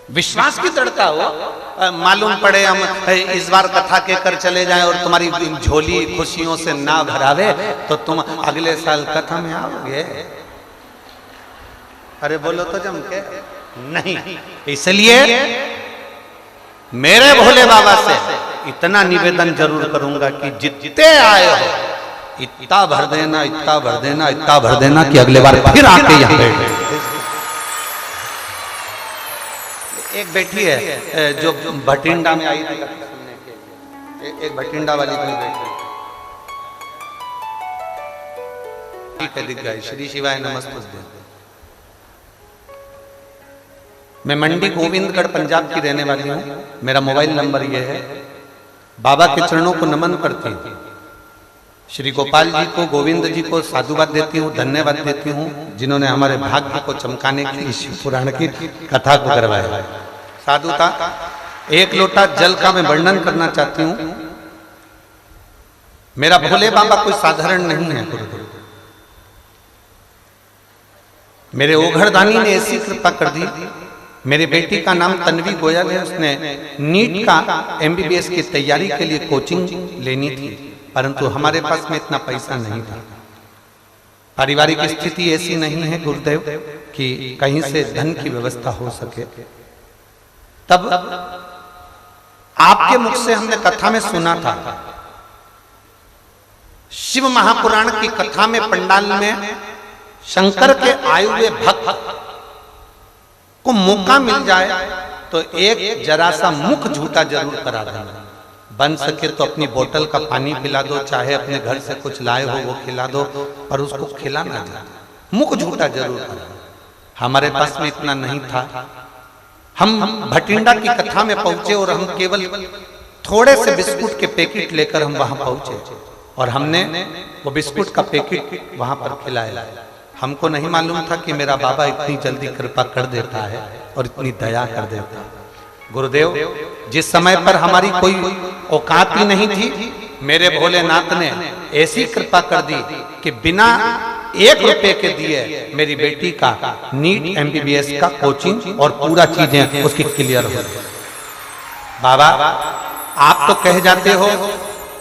विश्वास की दृढ़ता हो। मालूम पड़े हम इस बार कथा के कर चले जाएं और तुम्हारी झोली खुशियों से ना भरावे, तो तुम अगले साल कथा में आओगे? अरे बोलो तो जम के नहीं। इसलिए मेरे भोले बाबा से इतना निवेदन जरूर करूंगा कि जितने आए हो इतना भर देना, इतना भर देना, इतना भर देना कि अगले बार फिर आके यहाँ बैठे। एक बेटी है जो भटिंडा में आई थी सुनने के, एक भटिंडा वाली कोई बेटी, ठीक है, दिख गई। श्री शिवाय नमस्ते। मैं मंडी गोविंदगढ़ पंजाब की रहने वाली हूँ। मेरा मोबाइल नंबर ये है। बाबा के चरणों को नमन करती हूँ। श्री गोपाल जी को, गोविंद जी को साधुवाद देती हूँ, धन्यवाद देती हूँ, जिन्होंने हमारे भाग्य को चमकाने की शिव पुराण की कथा को करवाया। साधुता एक लोटा जल का मैं वर्णन करना चाहती हूँ। मेरा भोले बाबा कोई साधारण नहीं है। मेरे ओघड़दानी ने ऐसी कृपा कर दी। मेरी बेटी का नाम तन्वी गोयल है। उसने नीट का MBBS की तैयारी के लिए कोचिंग लेनी थी, परंतु हमारे पास में इतना पैसा नहीं था। पारिवारिक स्थिति ऐसी नहीं है गुरुदेव कि कहीं से धन की व्यवस्था हो सके। तब आपके मुख से हमने कथा में सुना था, शिव महापुराण की कथा में पंडाल में शंकर के आए हुए भक्त को मौका मिल जाए तो एक जरा सा मुख झूठा जरूर करा देना। बन सके तो अपनी बोतल का पानी पिला दो, चाहे अपने घर से कुछ लाए हो वो खिला दो, पर उसको खिलाना दे। मुख झूठा जरूर करा। हमारे पास में इतना नहीं था। हम भटिंडा की कथा में पहुंचे और हम केवल थोड़े से बिस्कुट के पैकेट लेकर हम वहां पहुंचे और हमने वो बिस्कुट का पैकेट वहां पर खिलाया। हमको नहीं मालूम था कि मेरा बाबा इतनी जल्दी कृपा कर देता है और इतनी दया कर देता है। गुरुदेव, जिस समय पर हमारी कोई औकात ही नहीं थी, मेरे भोलेनाथ ने ऐसी कृपा कर दी कि बिना 1 रुपए के दिए मेरी बेटी का नीट MBBS का कोचिंग और पूरा चीजें उसकी क्लियर हो गई। बाबा, आप तो कह जाते हो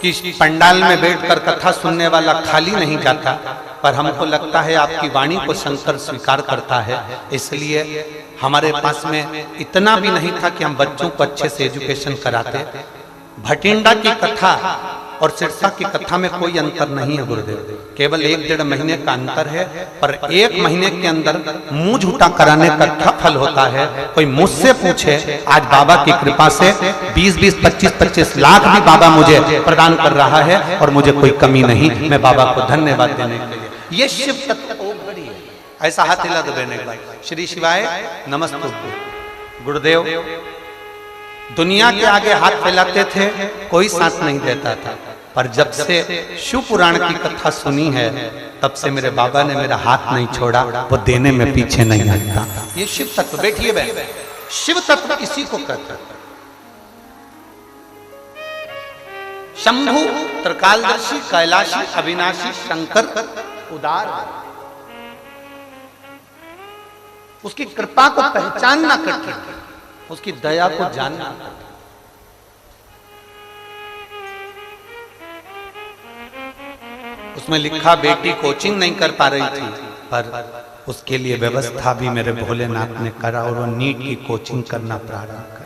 कि पंडाल में बैठकर कथा सुनने वाला खाली नहीं जाता, पर हमको लगता है आपकी वाणी को शंकर स्वीकार करता है। इसलिए हमारे पास में इतना भी नहीं था कि हम बच्चों को अच्छे से एजुकेशन कराते। भटिंडा की कथा और सिरसा की कथा में कोई अंतर नहीं है गुरुदेव, केवल 1-1.5 महीने का अंतर है। पर 1 महीने के अंदर मुंह झूठा कराने का क्या फल होता है? कोई मुझसे पूछे, आज बाबा की कृपा से 20-20, 25-25 लाख भी बाबा मुझे प्रदान कर रहा है और मुझे कोई कमी नहीं। मैं बाबा को धन्यवाद देने के लिए, ये शिव तत्व ओघड़ी है। ऐसा हाथ हिला दो देने के बाद, श्री शिवाय नमस्ते। गुरुदेव दुनिया के आगे हाथ फैलाते थे, कोई साथ नहीं देता था, पर जब से शिव पुराण की कथा सुनी है तब से मेरे बाबा ने मेरा हाथ नहीं छोड़ा, वो देने में पीछे नहीं हटता। ये शिव तत्व। बैठिए बहन, शिव तत्व इसी को कहते हैं। शंभु त्रिकालदर्शी कैलाशी अविनाशी शंकर उदार, उसकी कृपा को पहचानना कठिन, उसकी दया को जानना कठिन। उसमें लिखा बेटी कोचिंग नहीं कर पा रही थी, पर उसके लिए व्यवस्था भी मेरे भोलेनाथ ने करा और वो नीट की कोचिंग करना प्रारंभ कर।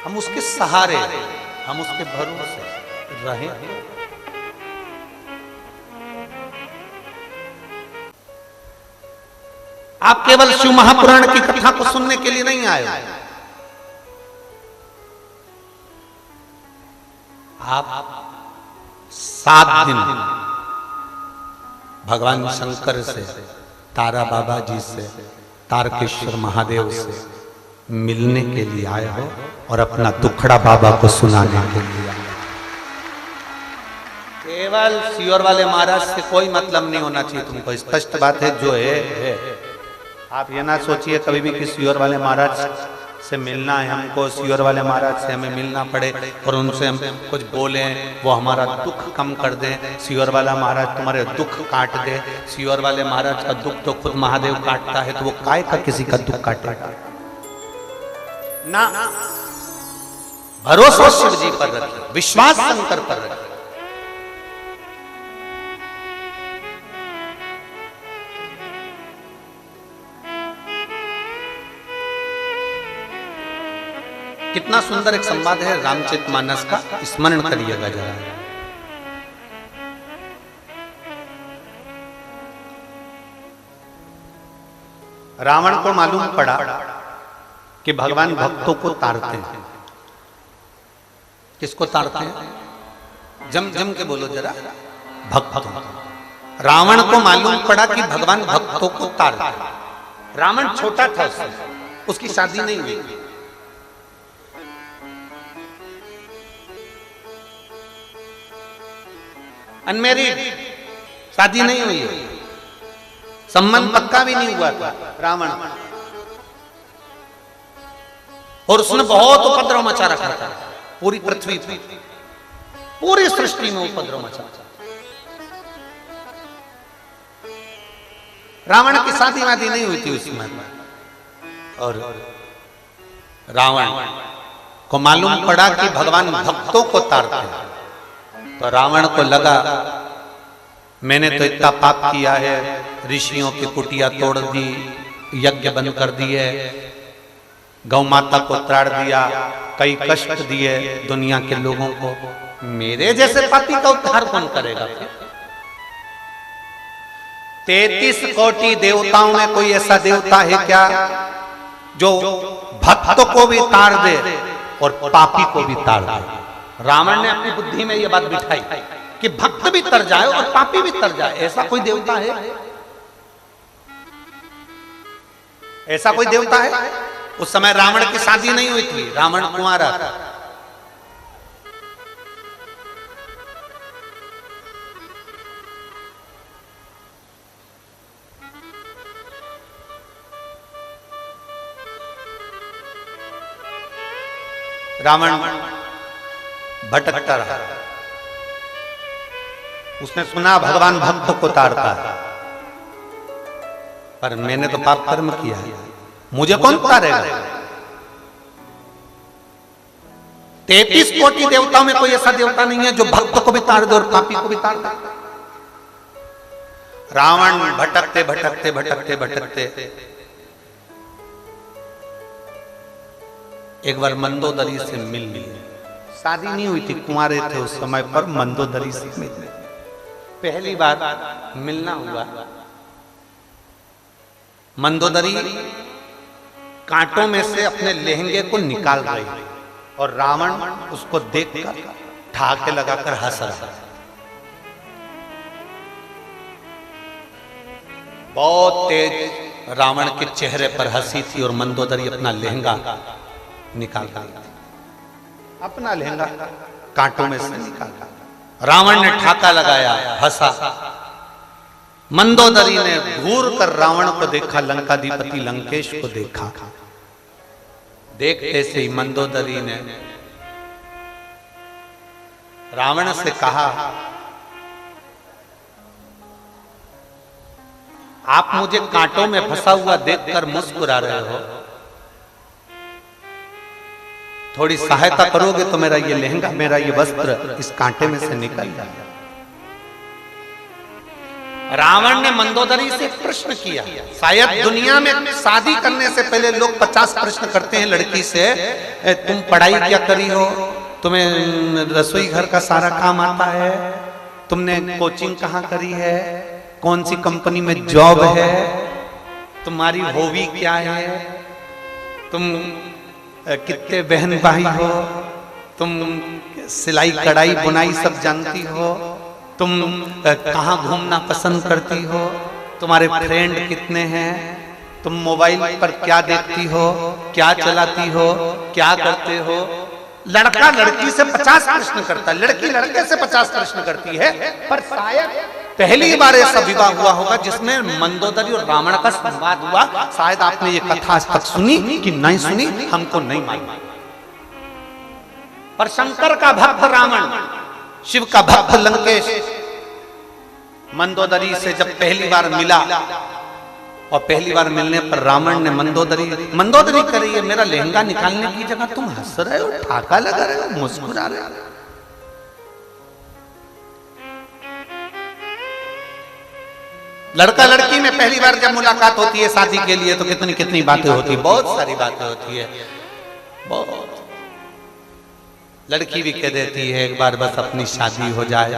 हम उसके सहारे, हम उसके भरोसे रहे। आप केवल शिव महापुराण की कथा को सुनने के लिए नहीं आए, आप 7 दिन भगवान शंकर से, तारा बाबा जी से, तारकेश्वर महादेव से मिलने के लिए आए हो और अपना दुखड़ा बाबा को सुनाने के लिए आए। केवल सियोर वाले महाराज से कोई मतलब नहीं होना चाहिए तुमको, स्पष्ट बात है जो है। आप ये ना सोचिए कभी भी कि सियोर वाले महाराज से मिलना है हमको, सियोर वाले महाराज से हमें मिलना पड़े और उनसे हम कुछ बोलें, वो हमारा दुख कम कर दे। सियोर वाला महाराज तुम्हारे दुख काट दे। सियोर वाले महाराज का दुख तो खुद महादेव काटता है, तो वो काय का किसी का दुख काटेगा ना। भरोसा शिव जी पर रखिए, विश्वास शंकर पर रखिए। कितना सुंदर एक संवाद है रामचरितमानस का, स्मरण करिएगा जरा। रावण को मालूम पड़ा कि भगवान भक्तों को तारते हैं। किसको तारते हैं? जम जम के बोलो जरा, भक्तों। रावण को मालूम पड़ा कि भगवान भक्तों को तारते हैं। रावण छोटा था, उसकी शादी नहीं हुई, अनमैरिड, शादी नहीं हुई, संबंध पक्का भी नहीं हुआ था रावण, और उसने बहुत उपद्रव मचा रखा था पूरी पृथ्वी पर, पूरी सृष्टि में उपद्रव मचा। रावण की शादी वादी नहीं हुई थी उस समय, और रावण को मालूम पड़ा कि भगवान भक्तों को तारते हैं। तो रावण को लगा मैंने तो इतना पाप किया है, ऋषियों की कुटिया तोड़ दी, यज्ञ बंद कर दिए, गौ माता को त्राड़ दिया, कई कष्ट दिए दुनिया के लोगों को, मेरे जैसे पापी का उद्धार कौन करेगा? 33 कोटि देवताओं में कोई ऐसा देवता है क्या जो भक्त को भी तार दे और पापी को भी तार दे? रावण ने अपनी बुद्धि में यह बात बिठाई कि भक्त भी तर जाए और पापी भी तर जाए। ऐसा कोई देवता है? ऐसा कोई देवता है? उस समय रावण की शादी नहीं हुई थी, रावण कुंवारा था। रावण भटकता रहा, उसने सुना भगवान भक्तों को तारता है, पर मैंने तो पाप कर्म किया है, मुझे कौन तारेगा? 33 कोटि देवताओं में कोई ऐसा देवता नहीं है जो भक्त को भी तार दे और पापी को भी तार दे। रावण भटकते भटकते भटकते भटकते एक बार मंदोदरी से मिल लिए। शादी नहीं हुई थी, कुंवारे थे उस समय पर, मंदोदरी से मिले। पहली बार मिलना हुआ। मंदोदरी कांटों में से अपने लहंगे को निकाल रही और रावण उसको देखकर ठाके लगाकर हंस रहा। बहुत तेज रावण के चेहरे पर हंसी थी और मंदोदरी अपना लहंगा निकाल रही, अपना लहंगा कांटों में से निकाला। रावण ने ठाका लगाया, हंसा। मंदोदरी ने घूर कर रावण को देखा, लंकाधिपति लंकेश को देखा, देखते से ही मंदोदरी ने रावण से कहा, आप मुझे कांटों में फंसा हुआ देखकर मुस्कुरा रहे हो, थोड़ी सहायता करोगे तो मेरा ये लहंगा, मेरा ये वस्त्र इस कांटे में से निकल जाए। रावण ने मंदोदरी से एक प्रश्न किया। शायद दुनिया में शादी करने से पहले लोग 50 प्रश्न करते हैं लड़की से, तुम पढ़ाई क्या करी हो, तुम्हें रसोई घर का सारा काम आता है, तुमने कोचिंग कहाँ करी है, कौन सी कंपनी में जॉब है, तुम्हारी हॉबी क्या है, तुम कितने बहन भाई हो, तुम सिलाई कढ़ाई बुनाई सब जानती हो, तुम कहाँ घूमना पसंद करती हो, तुम्हारे फ्रेंड कितने हैं, तुम मोबाइल पर क्या देखती हो, क्या चलाती हो, क्या करते हो। लड़का लड़की से 50 प्रश्न करता है, लड़की लड़के से 50 प्रश्न करती है। पर शायद पहली बार ऐसा विवाह हुआ होगा जिसमें मंदोदरी और रावण का संवाद हुआ। शायद आपने ये कथा आज तक सुनी कि नहीं सुनी, हमको नहीं मालूम। पर शंकर का भक्त रावण, शिव का भक्त लंकेश मंदोदरी से जब पहली बार मिला, और पहली बार मिलने पर रावण ने मंदोदरी कर रही है, मेरा लहंगा निकालने की जगह तुम हंस रहे हो, ठाका लगा रहे हो, मुस्कुरा रहे हो। लड़का लड़की में पहली बार जब मुलाकात होती है शादी के लिए तो कितनी कितनी बातें होती है, बहुत सारी बातें होती है, बहुत। लड़की भी कह देती है एक बार बस अपनी शादी हो जाए,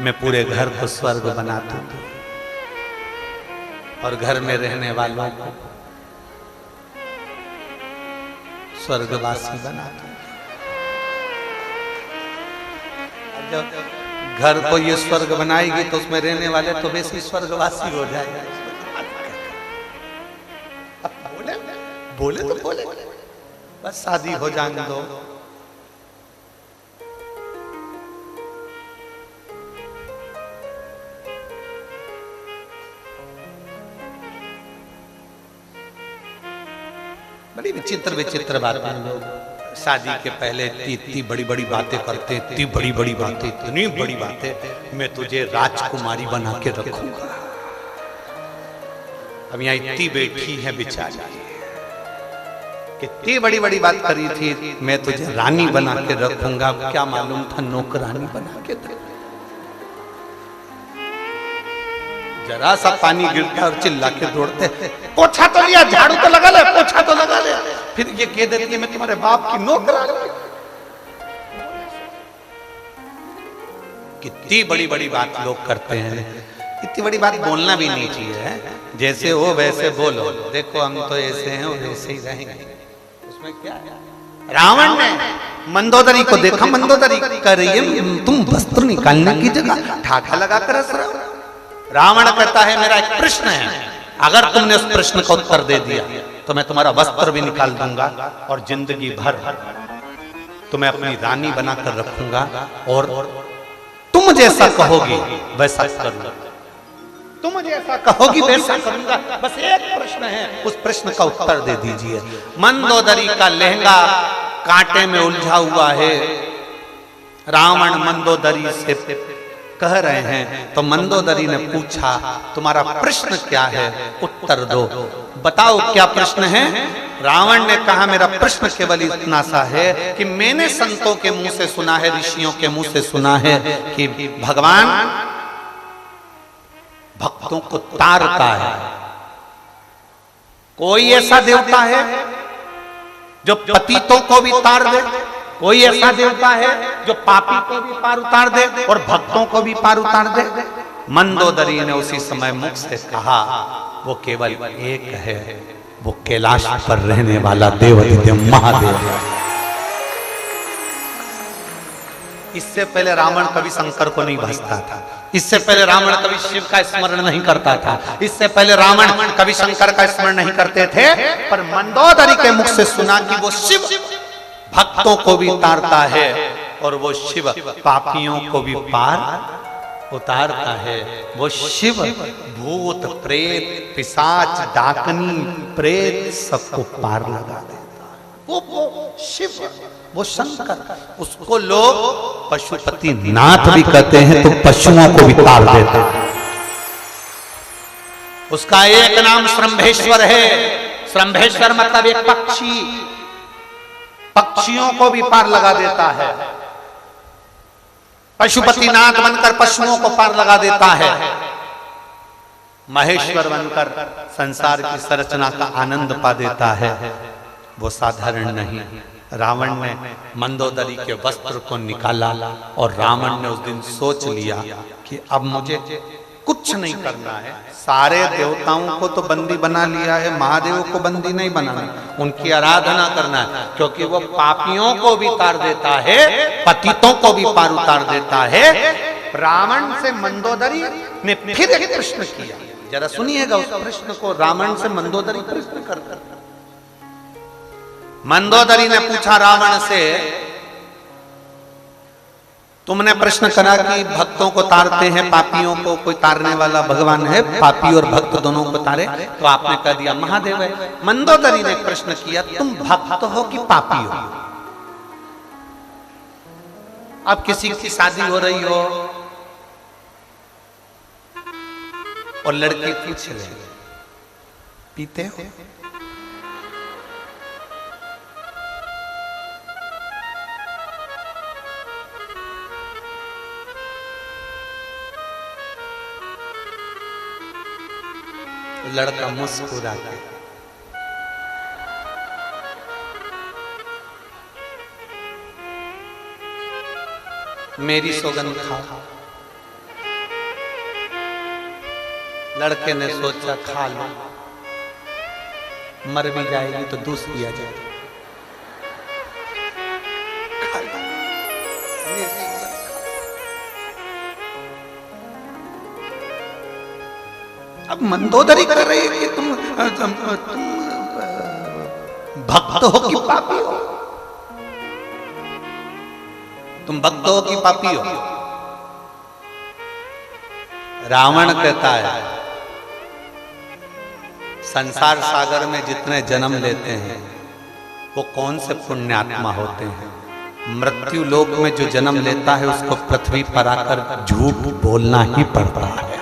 मैं पूरे घर को स्वर्ग बना दूंगी और घर में रहने वालों को स्वर्गवासी बना दूंगी। जब घर को ये स्वर्ग बनाएगी तो उसमें रहने वाले तो वैसे स्वर्गवासी हो जाएगा। बोले तो बोले, बस शादी हो जाने दो। बड़ी विचित्र विचित्र बातें लोग शादी के पहले इतनी बड़ी बड़ी बातें करते, इतनी बड़ी बड़ी बातें, इतनी बड़ी बातें, मैं तुझे राजकुमारी बना के रखूंगा। अब यहाँ इतनी बैठी है बेचारी, कितनी बड़ी बड़ी बात करी थी, मैं तुझे रानी बना के रखूंगा। क्या मालूम था नौकरानी बना के रखूंगा। जरा सा पानी गिरता और चिल्ला के दौड़ते, पोछा तो लिया, झाड़ू तो लगा ले, पोछा तो लगा ले। फिर ये कह देती है मैं तुम्हारे बाप की नौकरानी। कितनी बड़ी बड़ी बात लोग करते हैं। इतनी बड़ी बात बोलना भी नहीं चाहिए, जैसे हो वैसे बोलो, देखो हम तो ऐसे हैं और ऐसे ही रहेंगे, उसमें क्या है। रावण ने मंदोदरी को देखा, मंदोदरी कर रही है, तुम वस्त्र निकालने की जगह ठाठा लगा कर हंस रहे हो। रावण कहता है मेरा एक प्रश्न है, अगर तुमने उस प्रश्न का उत्तर दे दिया तो मैं तुम्हारा वस्त्र भी निकाल दूंगा और जिंदगी भर तुम्हें अपनी रानी बनाकर रखूंगा और तुम जैसा कहोगी वैसा करूंगा, तुम जैसा कहोगी वैसा करूंगा। बस एक प्रश्न है, उस प्रश्न का उत्तर दे दीजिए। मंदोदरी का लहंगा कांटे में उलझा हुआ है। रावण मंदोदरी से कह रहे हैं तो मंदोदरी ने पूछा तुम्हारा प्रश्न क्या है, उत्तर दो, बताओ क्या प्रश्न है। रावण ने कहा मेरा प्रश्न केवल इतना सा है कि मैंने संतों के मुंह से सुना है, ऋषियों के मुंह से सुना है कि भगवान भक्तों को तारता है। कोई ऐसा देवता है जो पतितों को भी तार दे, कोई ऐसा देवता है जो पापी को भी पार उतार दे और भक्तों को भी पार उतार दे। मंदोदरी ने उसी समय मुख से कहा वो केवल एक है, वो कैलाश पर रहने वाला देवाधिदेव महादेव है। इससे पहले रावण कभी शंकर को नहीं भजता था, इससे पहले रावण कभी शिव का स्मरण नहीं करता था, इससे पहले रावण कभी शंकर का स्मरण नहीं करते थे। पर मंदोदरी के मुख से सुना कि वो शिव भक्तों को भी तारता है और वो शिव पापियों को भी पार उतारता है वो शिव। भूत प्रेत पिशाच डाकनी प्रेत सबको पार लगा देता है। वो शिव, वो शंकर, उसको लोग पशुपति नाथ भी कहते हैं, तो पशुओं को भी पार देता है। उसका एक नाम श्रंभेश्वर है। श्रंभेश्वर मतलब एक पक्षी, पक्षियों को भी पार लगा देता है। पशुपतिनाथ बनकर पशुओं को पार लगा देता है। महेश्वर बनकर संसार की संरचना का आनंद पा देता है। वो साधारण नहीं। रावण ने मंदोदरी के वस्त्र को निकाला और रावण ने उस दिन सोच लिया कि अब मुझे कुछ नहीं करना है। सारे देवताओं को तो बंदी बना लिया है, महादेव को बंदी नहीं बनाना, उनकी आराधना करना है, क्योंकि वो पापियों को भी तार देता है, पतितों को भी पार उतार देता है। रावण से मंदोदरी ने फिर एक प्रश्न किया, जरा सुनिएगा उस प्रश्न को। रावण से मंदोदरी प्रश्न करता, मंदोदरी ने पूछा रावण से, तुमने प्रश्न करा कि भक्तों को तारते हैं, पापियों को कोई तारने वाला भगवान है, पापी और भक्त दोनों को तारे, तो आपने कह दिया महादेव है। मंदोदरी ने प्रश्न किया, तुम भक्त हो कि पापी हो? अब किसी की शादी हो रही हो और लड़की पूछ रही, पीते हो? लड़का मुस्कुरा के मेरी सौगंध खाओ। लड़के ने सोचा खा लो, मर भी जाएगी तो दूस दिया जाएगा। अब मंदोदरी कर रही है कि तुम भक्त हो कि पापी हो? तुम भक्त हो कि पापी हो? रावण कहता है, संसार सागर में जितने जन्म लेते हैं वो कौन से पुण्यात्मा होते हैं। मृत्यु लोक में जो जन्म लेता है उसको पृथ्वी पर आकर झूठ बोलना ही पड़ता है,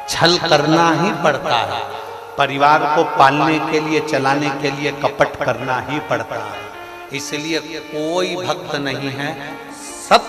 छल करना ही पड़ता है, परिवार को पालने के लिए, चलाने के लिए कपट करना ही पड़ता है। इसलिए कोई भक्त नहीं है, सब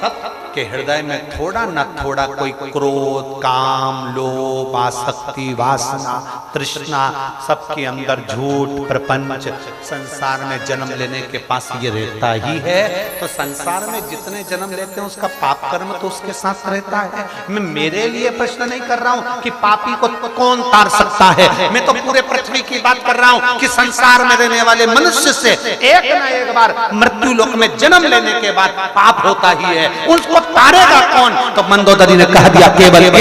के हृदय में थोड़ा न थोड़ा कोई क्रोध, काम, लोभ, आसक्ति, वासना, तृष्णा, सबके अंदर झूठ, प्रपंच, संसार में जन्म लेने के पास ये रहता ही है। तो संसार में जितने जन्म लेते हैं उसका पाप कर्म तो उसके साथ रहता है। मैं मेरे लिए प्रश्न नहीं कर रहा हूं कि पापी को कौन तार सकता है, मैं तो पूरे पृथ्वी की बात कर रहा हूं कि संसार में रहने वाले मनुष्य से एक न एक बार मृत्यु लोक में जन्म लेने के बाद पाप होता ही है, उसको तारेगा कौन? तो मंदोदरी ने कह दिया केवल एक,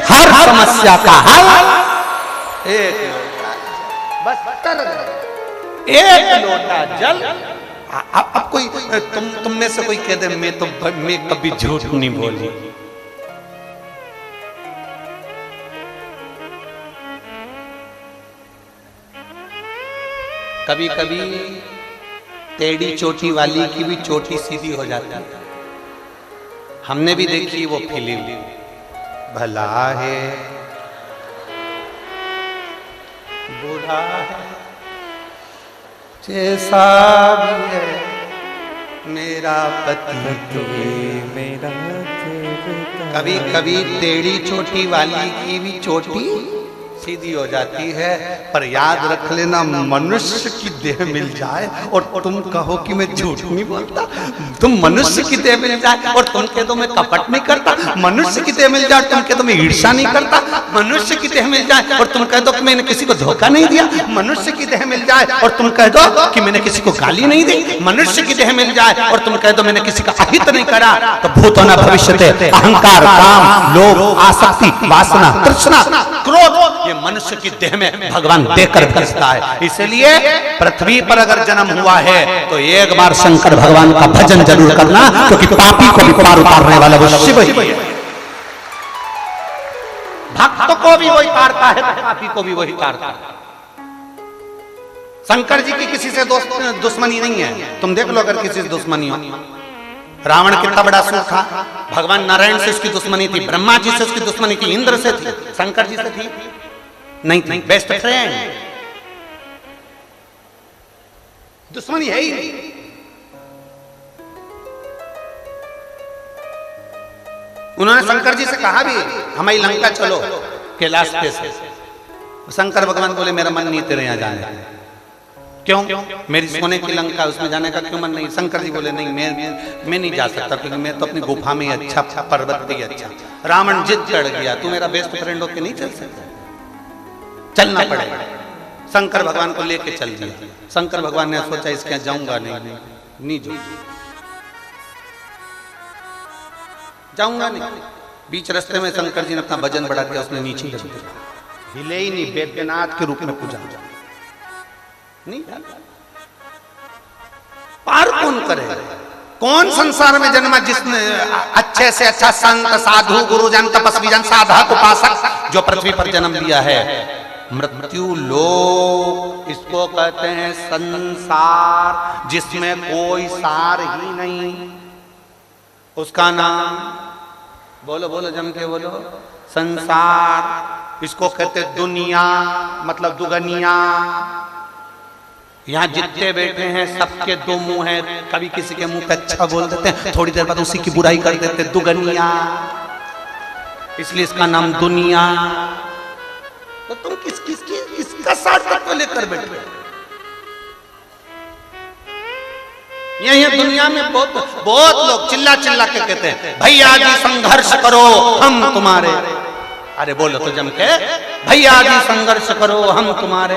हर समस्या का हल एक लोटा, बस एक लोटा जल। अब कोई तुम में से कोई कह दे मैं कभी झूठ नहीं बोली, कभी कभी टेढ़ी चोटी वाली की भी चोटी सीधी हो जाती है। हमने भी देखी वो फिल्म, भला है बुरा है जैसा भी है मेरा पति तो मेरा। कभी कभी टेढ़ी चोटी वाली की भी चोटी सीधी हो जाती है, पर याद रख लेना मनुष्य की देह मिल जाए और तुम कहो कि मैं झूठ नहीं बोलता, तुम मनुष्य की देह मिल जाए और तुम कह दो मैं कपट नहीं करता, मनुष्य की देह मिल जाए तुम कह दो मैं ईर्ष्या नहीं करता, मनुष्य की देह मिल जाए और तुम कह दो कि मैंने किसी को धोखा नहीं दिया, मनुष्य की देह मिल जाए और तुम कह दो कि मैंने किसी को गाली नहीं दी, मनुष्य की देह मिल जाए और तुम कह दो मैंने किसी का अहित नहीं करा, तो भूतो न भविष्यते, अहंकार, काम, लोभ, आसक्ति, वासना, तृष्णा, क्रोध ये मनुष्य की देह में भगवान देकर भेजता है। इसलिए पृथ्वी पर अगर जन्म हुआ है तो एक बार शंकर भगवान का भजन जरूर करना, क्योंकि पापी को भी पार उतारने वाला वो शिव ही है। भक्त को भी वही तारता है, पापी को भी वही तारता है। शंकर जी की किसी से दुश्मनी नहीं है। तुम देख लो अगर किसी से दुश्मनी हो, रावण कितना बड़ा असुर था, भगवान नारायण से उसकी दुश्मनी थी, ब्रह्मा जी से उसकी दुश्मनी थी, इंद्र से थी, शंकर जी से थी नहीं थी। बेस्ट फ्रेंड, दुश्मनी है ही नहीं। उन्होंने शंकर जी से कहा भी हमारी लंका चलो कैलाश पे से। शंकर भगवान बोले मेरा मन नहीं तेरे यहां जाने का। क्यों? मेरी सोने की लंका, उसमें जाने का क्यों मन नहीं? शंकर जी बोले नहीं, मैं नहीं जा सकता, क्योंकि मैं तो अपनी गुफा में अच्छा, पर्वत पे अच्छा। रावण जिद चढ़ गया, तू मेरा बेस्ट फ्रेंड होके नहीं चल सकता, चलना पड़ेगा। शंकर भगवान को लेके चल दिया। शंकर भगवान ने सोचा इसके यहाँ जाऊंगा नहीं जाऊंगा नहीं। बीच रास्ते में शंकर जी ने अपना वजन बढ़ा दिया, उसने नीचे रख दिया, हिले ही नहीं, वैद्यनाथ के रूप में पूजा नहीं। पार कौन करे? कौन संसार में जन्मा जिसने अच्छे से अच्छा संत, साधु, गुरुजन, तपस्वी जन, साधक, उपासक जो पृथ्वी पर जन्म लिया है? मृत्यु लोक इसको कहते हैं संसार, जिसमें कोई सार ही नहीं। उसका नाम बोलो बोलो जम के बोलो, संसार। इसको कहते दुनिया, मतलब दुगनिया। यहाँ जितने बैठे हैं सबके दो मुंह हैं, कभी किसी के मुंह पे अच्छा बोल देते हैं, थोड़ी देर बाद उसी की बुराई कर देते हैं, दुगनिया। इसलिए इसका नाम दुनिया। तो तुम किसका सार्थक लेकर बैठे? यही दुनिया में बहुत लोग चिल्ला चिल्ला के कहते हैं भैया जी संघर्ष करो हम तुम्हारे। अरे बोलो तो जम के, भैया जी संघर्ष करो हम तुम्हारे।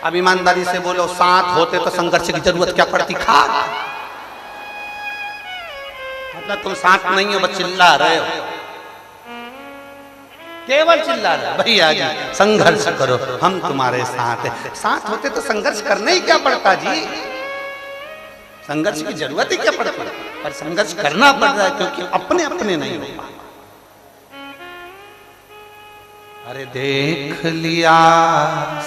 अब ईमानदारी से बोलो, साथ होते तो संघर्ष की जरूरत क्या पड़ती? खा मतलब तुम साथ नहीं हो, बस चिल्ला रहे हो, केवल चिल्ला रहे हो भैया जी संघर्ष करो हम तुम्हारे साथ है। साथ होते तो संघर्ष करना ही क्या पड़ता जी? संघर्ष की जरूरत ही क्या पड़ती है? पर संघर्ष करना पड़ रहा है क्योंकि अपने अपने नहीं हो पा। अरे देख लिया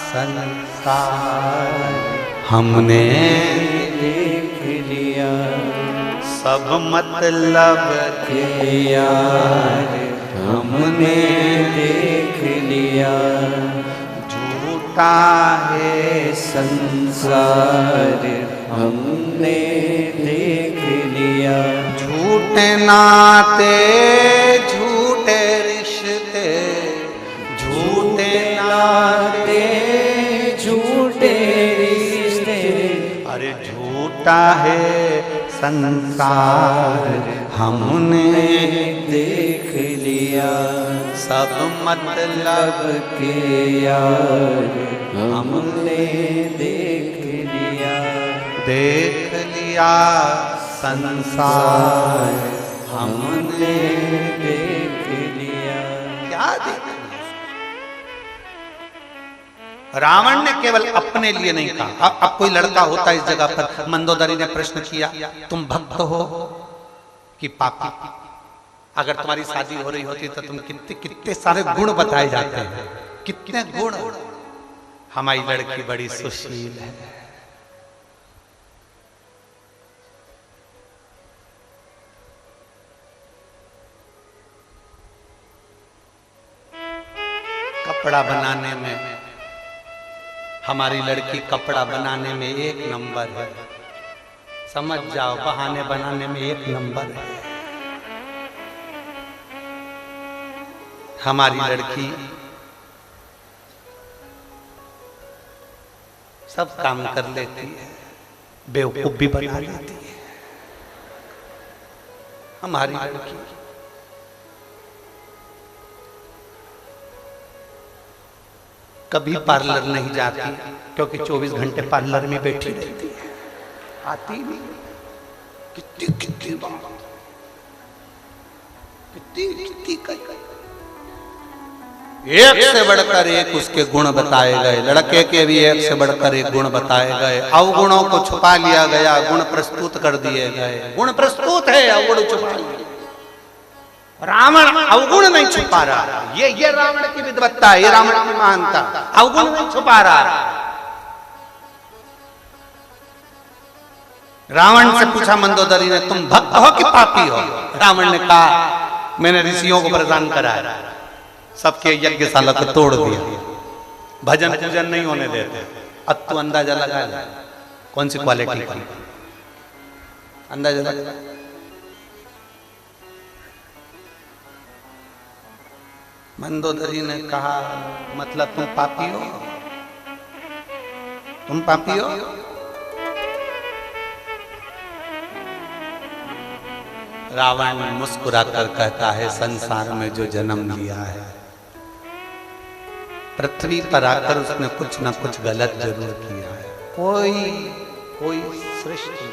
संसार हमने, देख लिया सब मतलब के यार हमने, देख लिया झूठा है संसार हमने, देख लिया झूठे नाते झूठे रिश्ते, झूठे नाते झूठे रिश्ते। अरे झूठा है संसार हमने, देख लिया सब मतलब के यार हमने, देख लिया, देख लिया संसार हमने, देख लिया। क्या देखा? रावण ने केवल अपने लिए नहीं कहा। अब कोई लड़का होता इस जगह पर, मंदोदरी ने प्रश्न किया तुम भक्त हो कि पापी? अगर तुम्हारी शादी हो रही होती तो तुम कितने सारे गुण बताए जाते हैं, कितने गुण। हमारी लड़की बड़ी सुशील है, कपड़ा बनाने में हमारी लड़की कपड़ा बनाने में एक नंबर है। समझ जाओ, बहाने बनाने में एक नंबर है। हमारी लड़की सब काम कर लेती है, बेवकूफ भी बना लेती है हमारी लड़की। कभी पार्लर नहीं जाती क्योंकि 24 घंटे पार्लर में बैठी रहती है, आती नहीं। कितनी कितनी बात, कितनी एक से बढ़कर एक उसके गुण बताए गए। लड़के के भी एक से बढ़कर एक गुण बताए गए। अवगुणों को छुपा लिया गया, गुण प्रस्तुत कर दिए गए। गुण प्रस्तुत है, अवगुण छुपा लिए। रावण अवगुण नहीं छुपा रहा। ये रावण की विद्वत्ता है, ये रावण की महानता, अवगुण नहीं छुपा रहा। रावण से पूछा मंदोदरी ने, तुम भक्त हो कि पापी हो? रावण ने कहा, मैंने ऋषियों को प्रदान करा है, सबके यज्ञशाला को तोड़ दिया, भजन पूजन नहीं होने देते। अब तू अंदाजा लगा ले कौन सी क्वालिटी की, अंदाजा लगा। मंदोदरी ने कहा, मतलब तुम पापी हो, तुम पापी हो? रावण मुस्कुराकर कहता है, संसार में जो जन्म लिया है, पृथ्वी पर आकर उसने कुछ न कुछ गलत जरूर किया है। कोई सृष्टि